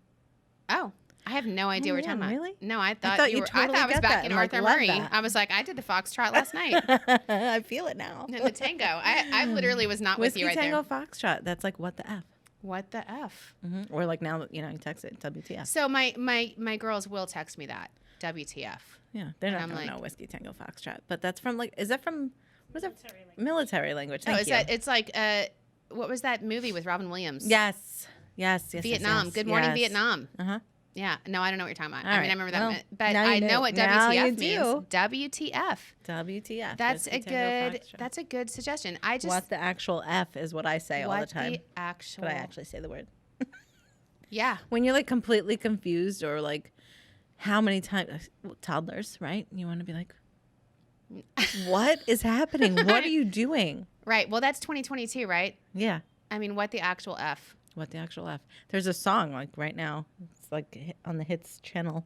Oh, I have no idea what yeah, you're talking really? about. No, I thought thought you you were. totally I thought I was get back that in and, like, Arthur love Murray. that. I was like, I did the Foxtrot last night. I feel it now. And the tango. I literally was not with Whiskey you right Tango there. Foxtrot. That's like what the F. What the F? Or like now, you text it WTF. So my girls will text me that WTF. Yeah, they're not going to know Whiskey Tango Foxtrot. But that's from is that from, what is that? Military language. Thank you. It's like, what was that movie with Robin Williams? Yes. Vietnam. Good Morning, Vietnam. Uh-huh. Yeah. No, I don't know what you're talking about. All right. I remember Well, that. But now I you know what Now you WTF do. means. WTF. WTF. That's Whiskey a Tango good. Foxtrot. That's a good suggestion. I just. What the actual F is what I say all the time. What the actual. But I actually say the word. Yeah. When you're like completely confused or like how many times, toddlers, right? You want to be like, what is happening? What are you doing? Right. Well, that's 2022, right? Yeah. I mean, what the actual F? What the actual F? There's a song like right now. It's like on the hits channel,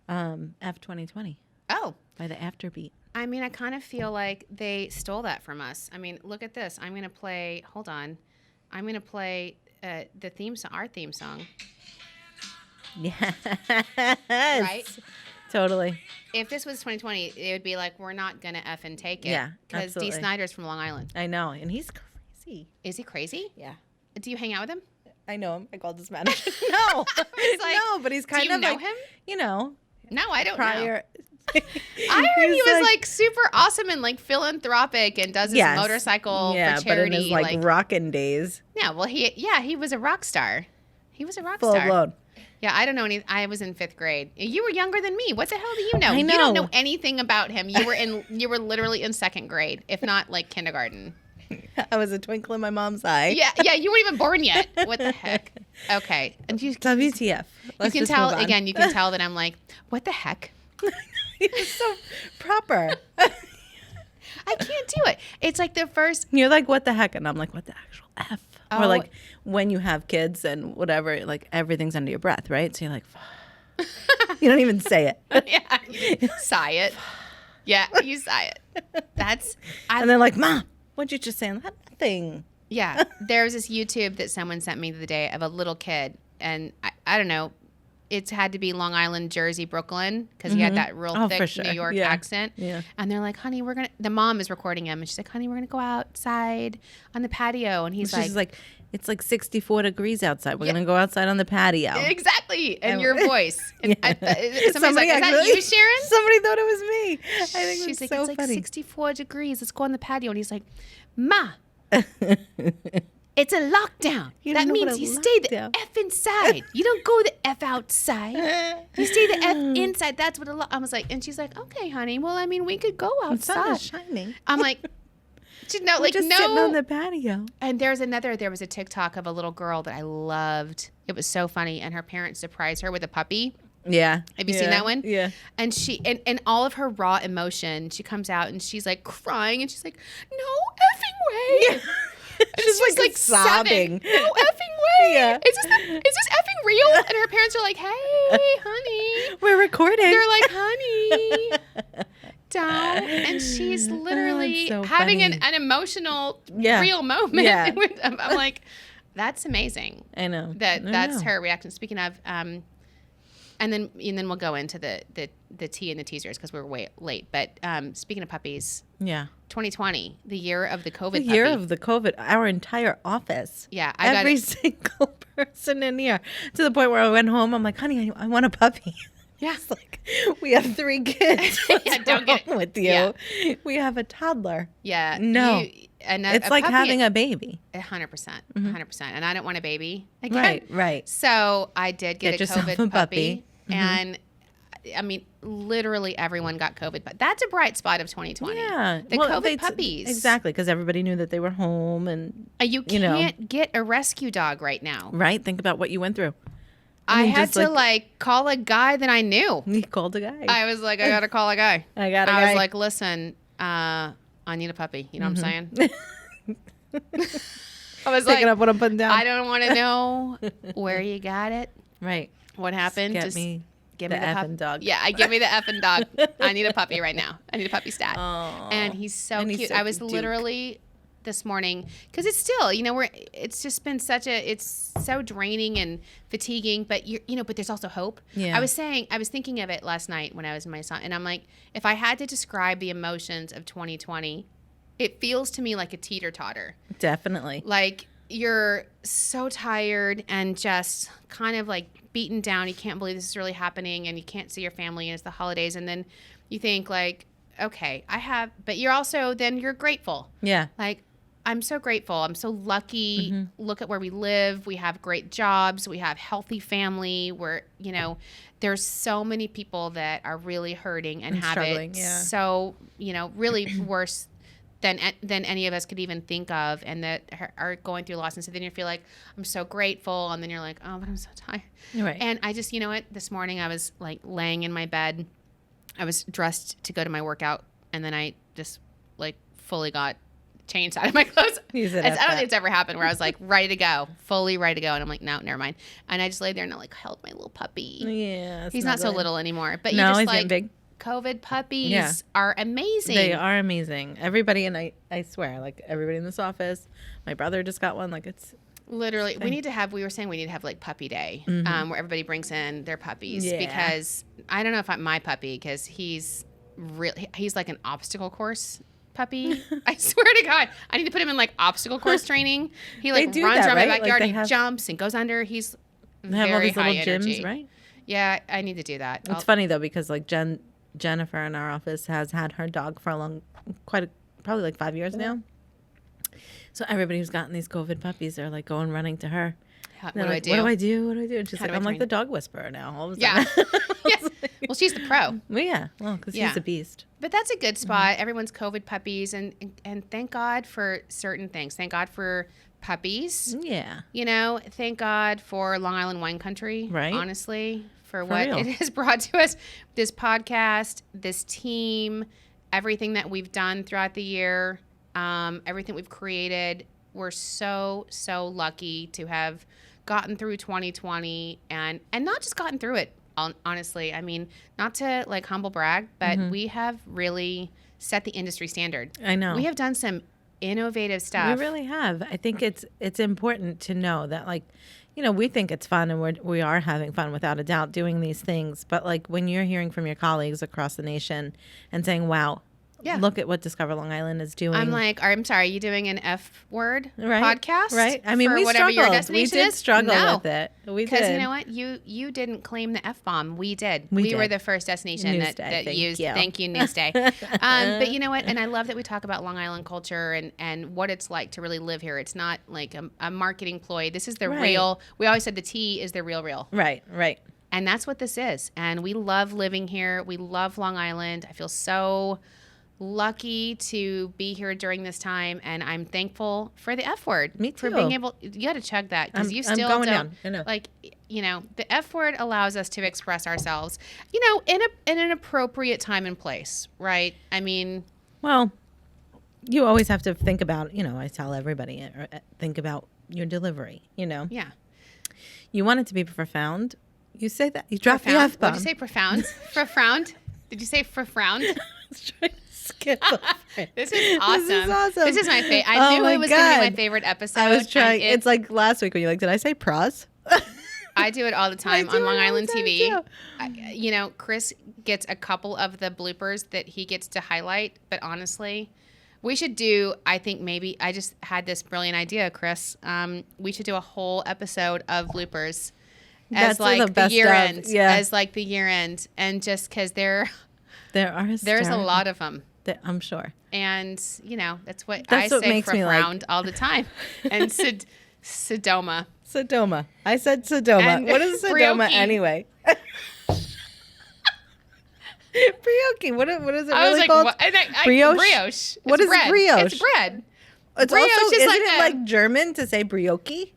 F 2020 Oh. by the Afterbeat. I mean, I kind of feel like they stole that from us. I mean, look at this. I'm going to play, hold on. I'm going to play the theme song, our theme song. Yes. Right? Totally. If this was 2020, it would be like, we're not going to effing take it. Yeah, Because D. absolutely. Snyder's from Long Island. I know. And he's crazy. Is he crazy? Yeah. Do you hang out with him? I know him. I called his manager. No. like, no, but he's kind do you of know like, him? No, I don't know. prior. I heard he was like super awesome and like philanthropic and does his motorcycle for charity. But in his like rockin' days. Yeah, well, he was a rock star. He was a rock Full star. blown. Yeah, I don't know any. I was in 5th grade. You were younger than me. What the hell do you know? I know. You don't know anything about him. You were literally in 2nd grade, if not like kindergarten. I was a twinkle in my mom's eye. Yeah, you weren't even born yet. What the heck? Okay, and WTF. You can tell again. You can tell that I'm like, what the heck? You're so proper. I can't do it. It's like the first. You're like, what the heck? And I'm like, what the actual F? Oh. Or like when you have kids and whatever, like everything's under your breath, right? So you're like, you don't even say it. Yeah, you sigh it. Yeah, you sigh it. And they're like, Mom, what'd you just say? Nothing. Yeah, there's this YouTube that someone sent me the other day of a little kid, and I don't know. It's had to be Long Island, Jersey, Brooklyn, because he had that real thick New York accent. Yeah. And they're like, honey, the mom is recording him. And she's like, honey, we're going to go outside on the patio. And he's like, it's like 64 degrees outside. We're going to go outside on the patio. Exactly. And your voice. And somebody's Somebody like, is that you, Sharon? Somebody thought it was me. I think she's like, so it's funny. like 64 degrees. Let's go on the patio. And he's like, Ma. It's a lockdown. That means you stay the F inside. You don't go the F outside. You stay the F inside. That's what I was like. And she's like, okay, honey. Well, I mean, we could go outside. The sun is shining. I'm like, no, We're just sitting on the patio. And there was a TikTok of a little girl that I loved. It was so funny. And her parents surprised her with a puppy. Yeah. Have you seen that one? Yeah. And she, and all of her raw emotion, she comes out and she's like crying and she's like, no effing way. Yeah. She's like sobbing. 7. No effing way. Yeah. Is this effing real? And her parents are like, hey, honey. We're recording. They're like, honey, don't. And she's literally so having funny. an emotional, real moment. Yeah. I'm like, that's amazing. I know. That's her reaction. Speaking of, and then we'll go into the tea and the teasers because we're way late. But speaking of puppies, 2020, the year of the COVID. The year of the COVID. Our entire office. Yeah, every single person in here. To the point where I went home. I'm like, honey, I want a puppy. Yeah, it's like we have 3 kids. Yeah, don't get it with you. Yeah. We have a toddler. Yeah, no. It's like having a baby. 100%, 100%. And I don't want a baby again. Right. So I did get a COVID puppy. Mm-hmm. And I mean, literally everyone got COVID. But that's a bright spot of 2020. Yeah. The COVID puppies. Exactly. Because everybody knew that they were home. And you can't get a rescue dog right now. Right. Think about what you went through. I had to call a guy that I knew. You called a guy. I was like, I got to call a guy. I was like, listen, I need a puppy. You know what I'm saying? I was picking up what I'm putting down. I don't want to know where you got it. Right. What happened? Just give me the effing dog. Yeah, give me the effing dog. I need a puppy right now. I need a puppy stat. Aww. And he's so cute. So I was literally this morning because it's still, it's just been it's so draining and fatiguing. But but there's also hope. Yeah. I was thinking of it last night when I was in my son, and I'm like, if I had to describe the emotions of 2020, it feels to me like a teeter totter. Definitely. Like you're so tired and just kind of like beaten down. You can't believe this is really happening, and you can't see your family, and it's the holidays. And then you think like, okay, but you're also, then you're grateful. Yeah. Like, I'm so grateful. I'm so lucky. Look at where we live. We have great jobs. We have healthy family. We're, there's so many people that are really hurting and have struggling, it yeah. so, really worse than any of us could even think of, and that are going through loss. And so then you feel like, I'm so grateful. And then you're like, oh, but I'm so tired. Right. And I just, this morning I was like laying in my bed. I was dressed to go to my workout. And then I just like fully got changed out of my clothes. I don't think it's ever happened where I was like ready to go, fully ready to go. And I'm like, no, never mind. And I just laid there and I like held my little puppy. Yeah. He's not so little anymore, but no, you just he's like, getting big. COVID puppies are amazing. They are amazing. Everybody, and I swear, like everybody in this office, my brother just got one. Like it's literally, we need to have like puppy day, where everybody brings in their puppies, because I don't know if my puppy, because he's like an obstacle course puppy. I swear to God, I need to put him in like obstacle course training. He like runs around my backyard, and he jumps and goes under. He's have all these high little energy. gyms, right? Yeah, I need to do that. It's funny though, because like Jennifer in our office has had her dog for probably like 5 years now. So everybody who's gotten these COVID puppies are like going running to her. What do I do? What do I do? And she's like, I'm like the dog whisperer now. All of a sudden. Yeah. Well, she's the pro. Well, yeah. Well, because he's a beast. But that's a good spot. Everyone's COVID puppies, and thank God for certain things. Thank God for puppies. Yeah. Thank God for Long Island wine country. Right. Honestly, for what real. it has brought to us. This podcast, this team, everything that we've done throughout the year, everything we've created. We're so, so lucky to have gotten through 2020 and not just gotten through it. Honestly, I mean, not to like humble brag, but we have really set the industry standard. I know. We have done some innovative stuff. We really have. I think it's important to know that, like, we think it's fun, and we are having fun without a doubt doing these things. But like when you're hearing from your colleagues across the nation and saying, wow, look at what Discover Long Island is doing. I'm like, I'm sorry, are you doing an F word podcast? Right. I mean, we whatever struggled. Your destination we did is? struggle No. with it. We did. Because you know what? You didn't claim the F-bomb. We did. We were the first destination that used. Thank you, Newsday. But you know what? And I love that we talk about Long Island culture and what it's like to really live here. It's not like a marketing ploy. This is the real. We always said the tea is the real. Right. And that's what this is. And we love living here. We love Long Island. I feel so lucky to be here during this time, and I'm thankful for the F word. Me too. For being able, you got to chug that, because you still I'm going don't. down. I know. Like, the F word allows us to express ourselves, in an appropriate time and place, right? I mean, well, you always have to think about. I tell everybody, think about your delivery. Yeah. You want it to be profound. You say that. You drop the Profound? F-bomb. Did you say profound? Profound? Did you say profound? Skip over it. This is awesome. This is my favorite. I knew it was going to be my favorite episode. I was trying. It's like last week when you're like, did I say pros? I do it all the time on Long Island TV. Too. Chris gets a couple of the bloopers that he gets to highlight. But honestly, we should do, I think maybe, I just had this brilliant idea, Chris. We should do a whole episode of bloopers as like the year end. Yeah. As like the year end. And just because there's a lot of them. I'm sure. And, that's what I say for round all the time. And Sodoma. Sodoma. I said Sodoma. And what is Sodoma brioche. Anyway? Brioche. What is it really called? Brioche. Brioche. What is bread. brioche? It's bread. It's brioche also, is isn't it like German to say brioche?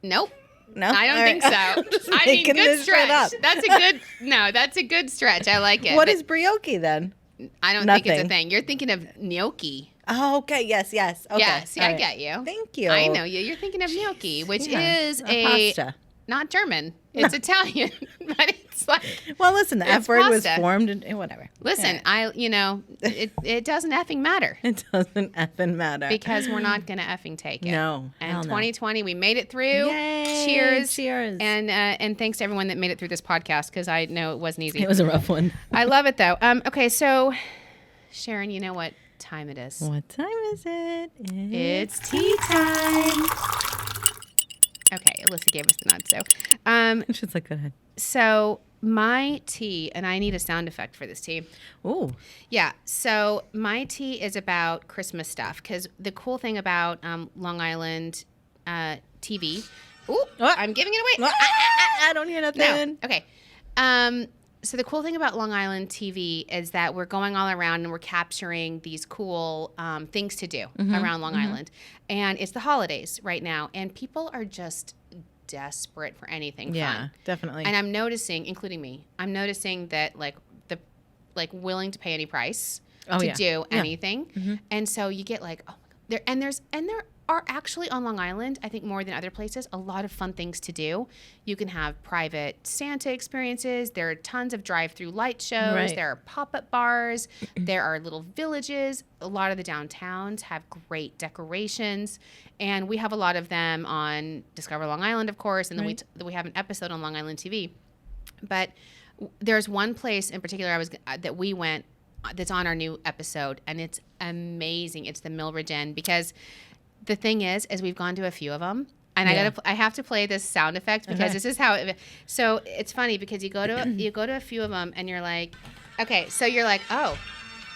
Nope. No, I don't think so. I mean, good stretch. That's a good stretch. I like it. What is brioche then? I don't think it's a thing. You're thinking of gnocchi. Oh, okay. Yes. Okay. Yes. I get you. Thank you. I know you. You're thinking of gnocchi, which is a pasta. Not German. It's Italian, but it's like. Well, listen, the F word was formed and whatever. Listen, it doesn't effing matter. It doesn't effing matter because we're not gonna effing take it. No. And 2020, we made it through. Yay. Cheers. And thanks to everyone that made it through this podcast, because I know it wasn't easy. It was a rough one. I love it though. Okay, so Sharon, you know what time it is? What time is it? It's tea time. Alyssa gave us the nod. So, She's like, go ahead. so my tea, and I need a sound effect for this tea. Ooh. Yeah. So my tea is about Christmas stuff because the cool thing about Long Island TV. Ooh, What? I'm giving it away. I don't hear nothing. No. Okay. So the cool thing about Long Island TV is that we're going all around and we're capturing these cool things to do around Long Island. And it's the holidays right now. And people are just desperate for anything Yeah, fun. definitely. And I'm noticing, including me, I'm noticing that like willing to pay any price to do anything. And so you get like, oh my God. There are actually on Long Island, I think more than other places, a lot of fun things to do. You can have private Santa experiences. There are tons of drive-through light shows. Right. There are pop-up bars. There are little villages. A lot of the downtowns have great decorations. And we have a lot of them on Discover Long Island, of course. And then we have an episode on Long Island TV. But there's one place in particular that we went that's on our new episode. And it's amazing. It's the Milridge Inn because the thing is we've gone to a few of them, and I have to play this sound effect because this is how it. So it's funny because you go to a few of them, and you're like, okay, so you're like, oh,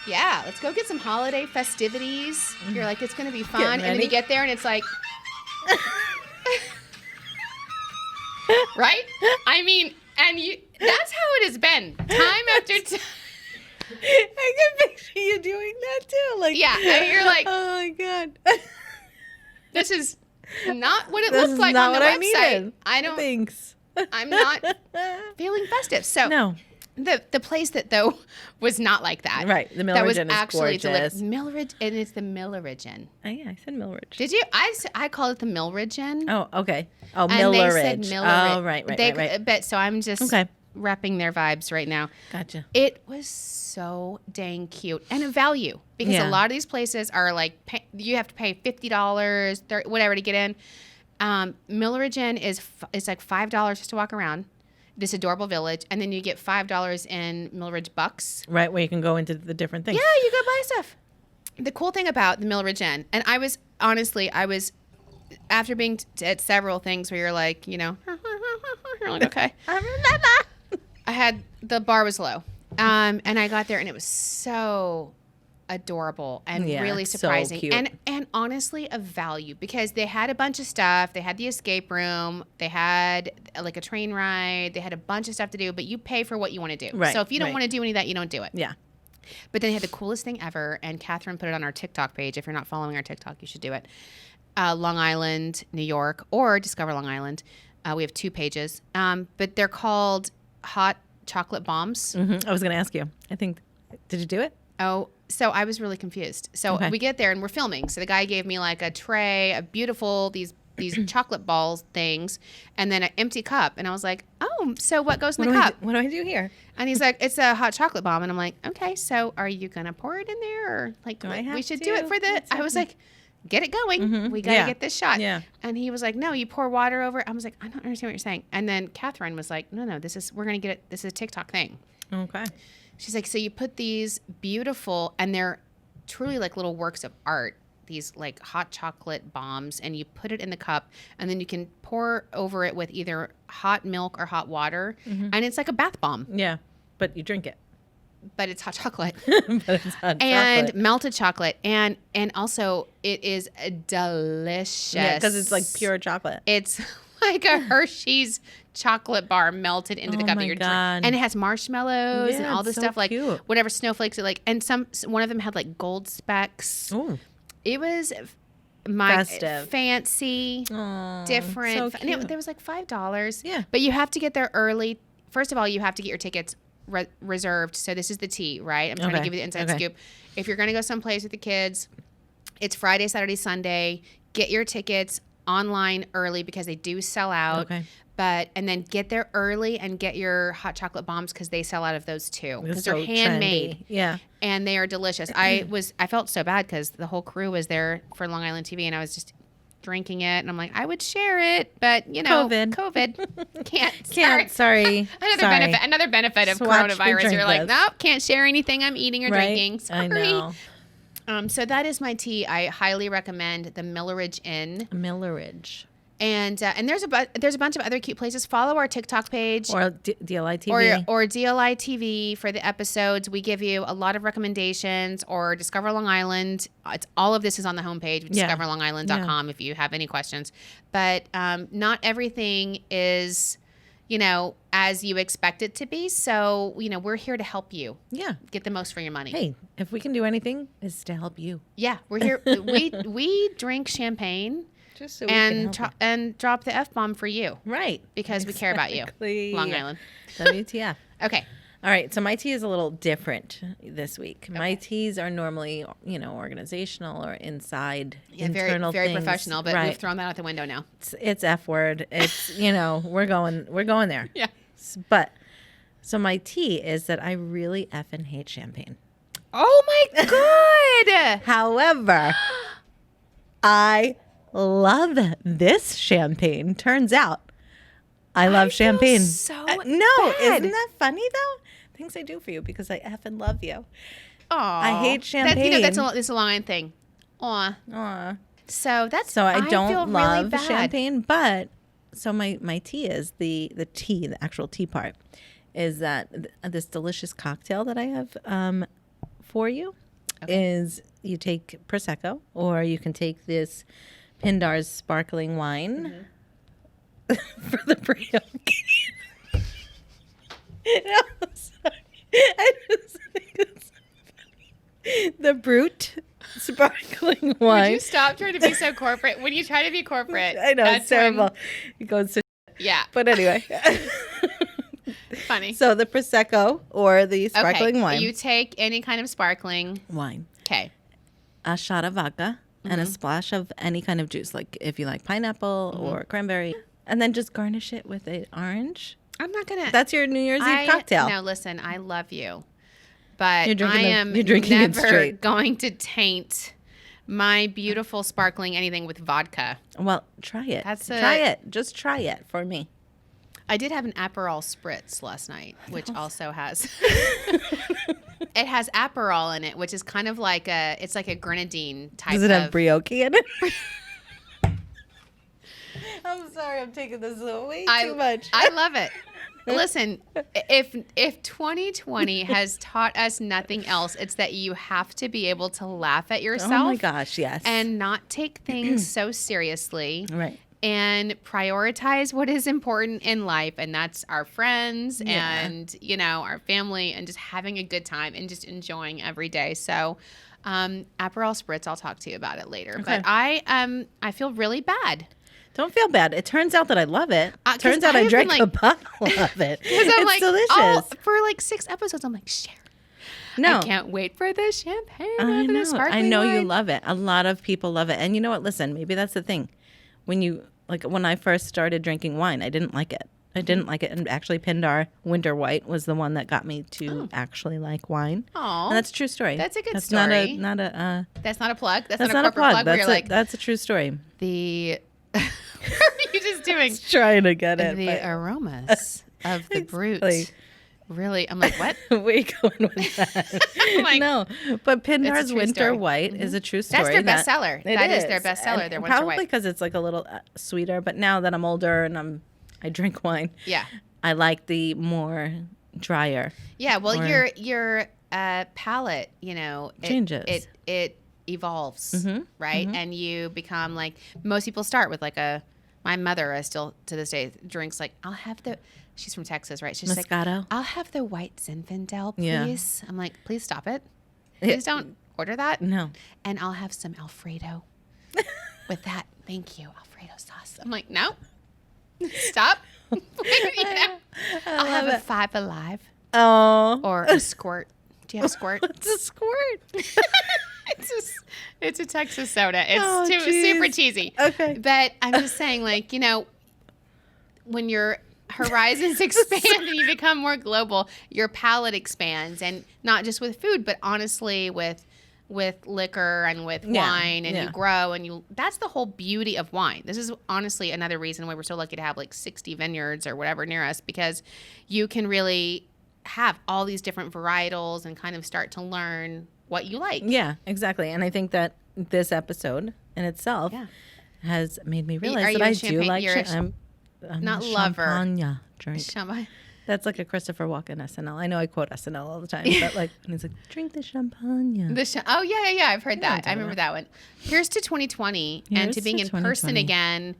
yeah, let's go get some holiday festivities. You're like, it's gonna be fun, and then you get there, and it's like, right? I mean, that's how it has been, time after time. I can picture you doing that too. Like, yeah, and you're like, oh my God. This is not what it This looks is like not on the what I website. needed. I don't. Thanks. I'm not feeling festive. So No. the place that though was not like that. Right. The That was Milridge Inn is actually gorgeous. Milridge, and it's the Milridge Inn. Oh, yeah, I said Milridge. Did you? I called it the Milridge Inn. Oh, okay. Oh, and Milridge. they said Milridge. Oh, right. But so I'm just repping their vibes right now. Gotcha. It was so dang cute and a value because a lot of these places are like you have to pay $50, $30, whatever to get in. Milridge Inn it's like $5 just to walk around this adorable village, and then you get $5 in Milridge bucks. Right, where you can go into the different things. Yeah, you go buy stuff. The cool thing about the Milridge Inn, and I was after being at several things where you're like, you know, you're like, okay. I remember. The bar was low. And I got there and it was so adorable and really surprising. So cute. And honestly a value because they had a bunch of stuff. They had the escape room. They had like a train ride. They had a bunch of stuff to do, but you pay for what you want to do. Right, so if you don't want to do any of that, you don't do it. Yeah. But then they had the coolest thing ever. And Catherine put it on our TikTok page. If you're not following our TikTok, you should do it. Long Island, New York, or Discover Long Island. We have 2 pages. But they're called Hot Chocolate Bombs. Mm-hmm. I was going to ask you. Did you do it? Oh, so I was really confused. So we get there and we're filming. So the guy gave me like a tray of beautiful, these chocolate balls things, and then an empty cup. And I was like, oh, so what goes in the cup? What do I do here? And he's like, it's a hot chocolate bomb. And I'm like, okay, so are you going to pour it in there? Or like, we should do it for the, I was like, get it going. Mm-hmm. We got to get this shot. Yeah. And he was like, no, you pour water over it. I was like, I don't understand what you're saying. And then Catherine was like, no, we're going to get it. This is a TikTok thing. Okay. She's like, so you put these beautiful, and they're truly like little works of art, these like hot chocolate bombs, and you put it in the cup, and then you can pour over it with either hot milk or hot water, and it's like a bath bomb. Yeah, but you drink it. But it's hot chocolate. But it's hot and chocolate. melted chocolate. And also it is delicious. Yeah, because it's like pure chocolate. It's like a Hershey's chocolate bar melted into the cup that you're drinking. And it has marshmallows and all this stuff, like cute. whatever snowflakes are like. And one of them had like gold specks. Ooh. It was Festive. fancy, Aw, different. so And it cute. was like $5. Yeah. But you have to get there early. First of all, you have to get your tickets reserved. So this is the tea, right? I'm trying to give you the inside scoop. If you're going to go someplace with the kids, it's Friday, Saturday, Sunday. Get your tickets online early because they do sell out. Okay. And then get there early and get your hot chocolate bombs because they sell out of those too. Because So they're handmade. trendy. Yeah. And they are delicious. I felt so bad because the whole crew was there for Long Island TV and I was just drinking it. And I'm like, I would share it, but you know, COVID. Can't. Sorry. Another benefit of Swatch the coronavirus. drink You're like, list. nope, can't share anything I'm eating or drinking. Sorry. I know. So that is my tea. I highly recommend the Milridge Inn. Milridge. And there's a bunch of other cute places. Follow our TikTok page Or DLI TV. or DLI TV for the episodes. We give you a lot of recommendations. Or Discover Long Island. All of this is on the homepage, discoverlongisland.com if you have any questions. But not everything is, as you expect it to be. So, we're here to help you. Yeah. Get the most for your money. Hey, if we can do anything, it's to help you. Yeah, we're here. we drink champagne. Just so we can help And drop the F-bomb for you. Right. Because we care about you. Long Island. WTF. Okay. All right. So my tea is a little different this week. Okay. My teas are normally, organizational or inside internal very things. Professional, but we've thrown that out the window now. It's F word. It's, we're going there. Yeah. But so my tea is that I really effing hate champagne. Oh my God. However, I love this champagne. Turns out I love champagne. So no, bad. isn't that funny though? Things I do for you because I effing love you. Aw. I hate champagne. That's a Long Island thing. Aw. Aw. So I don't feel love really bad. champagne, but so my tea is the actual tea part is that this delicious cocktail that I have for you is you take Prosecco or you can take this Pindar's sparkling wine for the brioche. No, sorry. I just think it's funny. The Brut sparkling wine. Would you stop trying to be so corporate? When you try to be corporate, I know, it's terrible. It goes to yeah. But anyway. Funny. So the Prosecco or the sparkling wine. You take any kind of sparkling wine. Okay. A shot of vodka and a splash of any kind of juice, like if you like pineapple or cranberry, and then just garnish it with an orange. I'm not gonna. That's your New Year's Eve cocktail. No, listen, I love you, but you're never it straight. going to taint my beautiful sparkling anything with vodka. Well, try it. Try it. Just try it for me. I did have an Aperol spritz last night, which also has. It has Aperol in it, which is kind of like it's like a grenadine type. Does it have brioche in it? I'm sorry, I'm taking this way too much. I love it. Listen, if 2020 has taught us nothing else, it's that you have to be able to laugh at yourself. Oh my gosh, yes. And not take things so seriously. Right. And prioritize what is important in life, and that's our friends and our family, and just having a good time and just enjoying every day. So, Aperol spritz, I'll talk to you about it later. Okay. But I feel really bad. Don't feel bad. It turns out that I love it. Turns out I drank a bottle of it. It's delicious. For like 6 episodes, I'm like, Sharon. No. I can't wait for the champagne. I know you love it. A lot of people love it. And you know what? Listen, maybe that's the thing. When I first started drinking wine, I didn't like it. And actually Pindar Winter White was the one that got me to actually like wine. Oh, and that's a true story. That's a good story. That's not a plug. That's not a corporate plug. That's a true story. What are you just doing? Trying to get it. The aromas of the Brut. Really? I'm like, what? Where you going with that? No, but Pindar's Winter White is a true story. That's their bestseller. That is their bestseller. Their Winter White. Probably because it's like a little sweeter. But now that I'm older and I drink wine, I like the more drier. Yeah. Well, your palate, changes. It evolves, right? And you become like most people start with my mother still to this day drinks she's from Texas, right? She's Moscato. like, I'll have the white Zinfandel, please. I'm like, please stop it. Please don't order that. No. And I'll have some Alfredo with that. Thank you, Alfredo sauce. I'm like, no, stop. I'll have a Five Alive. Oh. Or a Squirt. Do you have a Squirt? What's a Squirt? It's a Texas soda. It's super cheesy. Okay. But I'm just saying, when your horizons expand and you become more global, your palate expands, and not just with food, but honestly with liquor and with wine, and you grow, and that's the whole beauty of wine. This is honestly another reason why we're so lucky to have 60 vineyards or whatever near us, because you can really have all these different varietals and kind of start to learn what you like. Yeah, exactly. And I think that this episode in itself has made me Are realize you that a I champagne- do like you're a I'm not a lover. champagne drink. Champagne. That's like a Christopher Walken SNL. I know I quote SNL all the time, but like when he's like, drink the champagne. Oh yeah. I've heard You know what I'm that. I talking remember about. that one. Here's to 2020 and Here's to being to in person 2020. again.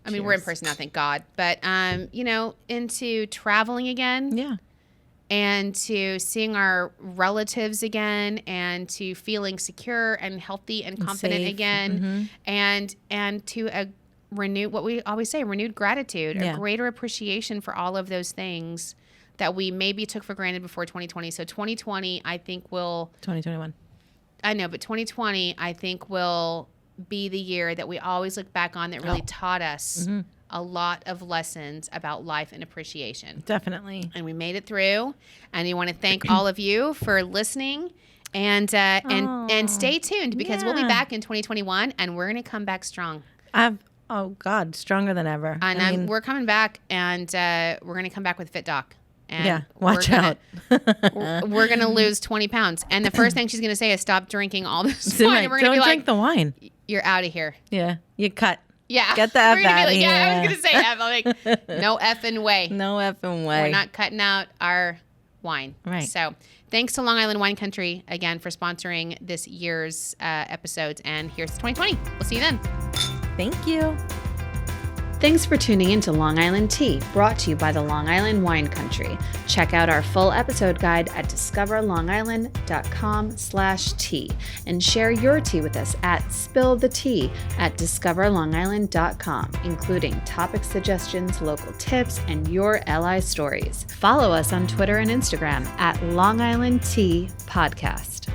I mean, we're in Cheers. person now, thank God. But into traveling again. Yeah. And to seeing our relatives again, and to feeling secure and healthy and confident safe. again, and to renewed gratitude, Yeah. a greater appreciation for all of those things that we maybe took for granted before 2020. So 2020, I think will 2021. I know, but 2020, I think will be the year that we always look back on that really taught us a lot of lessons about life and appreciation. Definitely. And we made it through. And we want to thank all of you for listening. And stay tuned, because we'll be Yeah. back in 2021, and we're going to come back strong. Oh God, stronger than ever. And we're coming back, and we're going to come back with Fit Doc. And yeah, watch we're out. We're going to lose 20 pounds. And the first thing she's going to say is, stop drinking all this So wine. right, And we're going to don't be drink like, the wine. you're out of here. Yeah, you cut. Yeah. Get the We're F gonna be out of like, yeah, I here. was going to say F. I'm like, no effing way. No effing way. We're not cutting out our wine. Right. So thanks to Long Island Wine Country again for sponsoring this year's episodes. And here's 2020. We'll see you then. Thank you. Thanks for tuning in to Long Island Tea, brought to you by the Long Island Wine Country. Check out our full episode guide at discoverlongisland.com/tea and share your tea with us at Spill the Tea at discoverlongisland.com, including topic suggestions, local tips, and your LI stories. Follow us on Twitter and Instagram at Long Island Tea Podcast.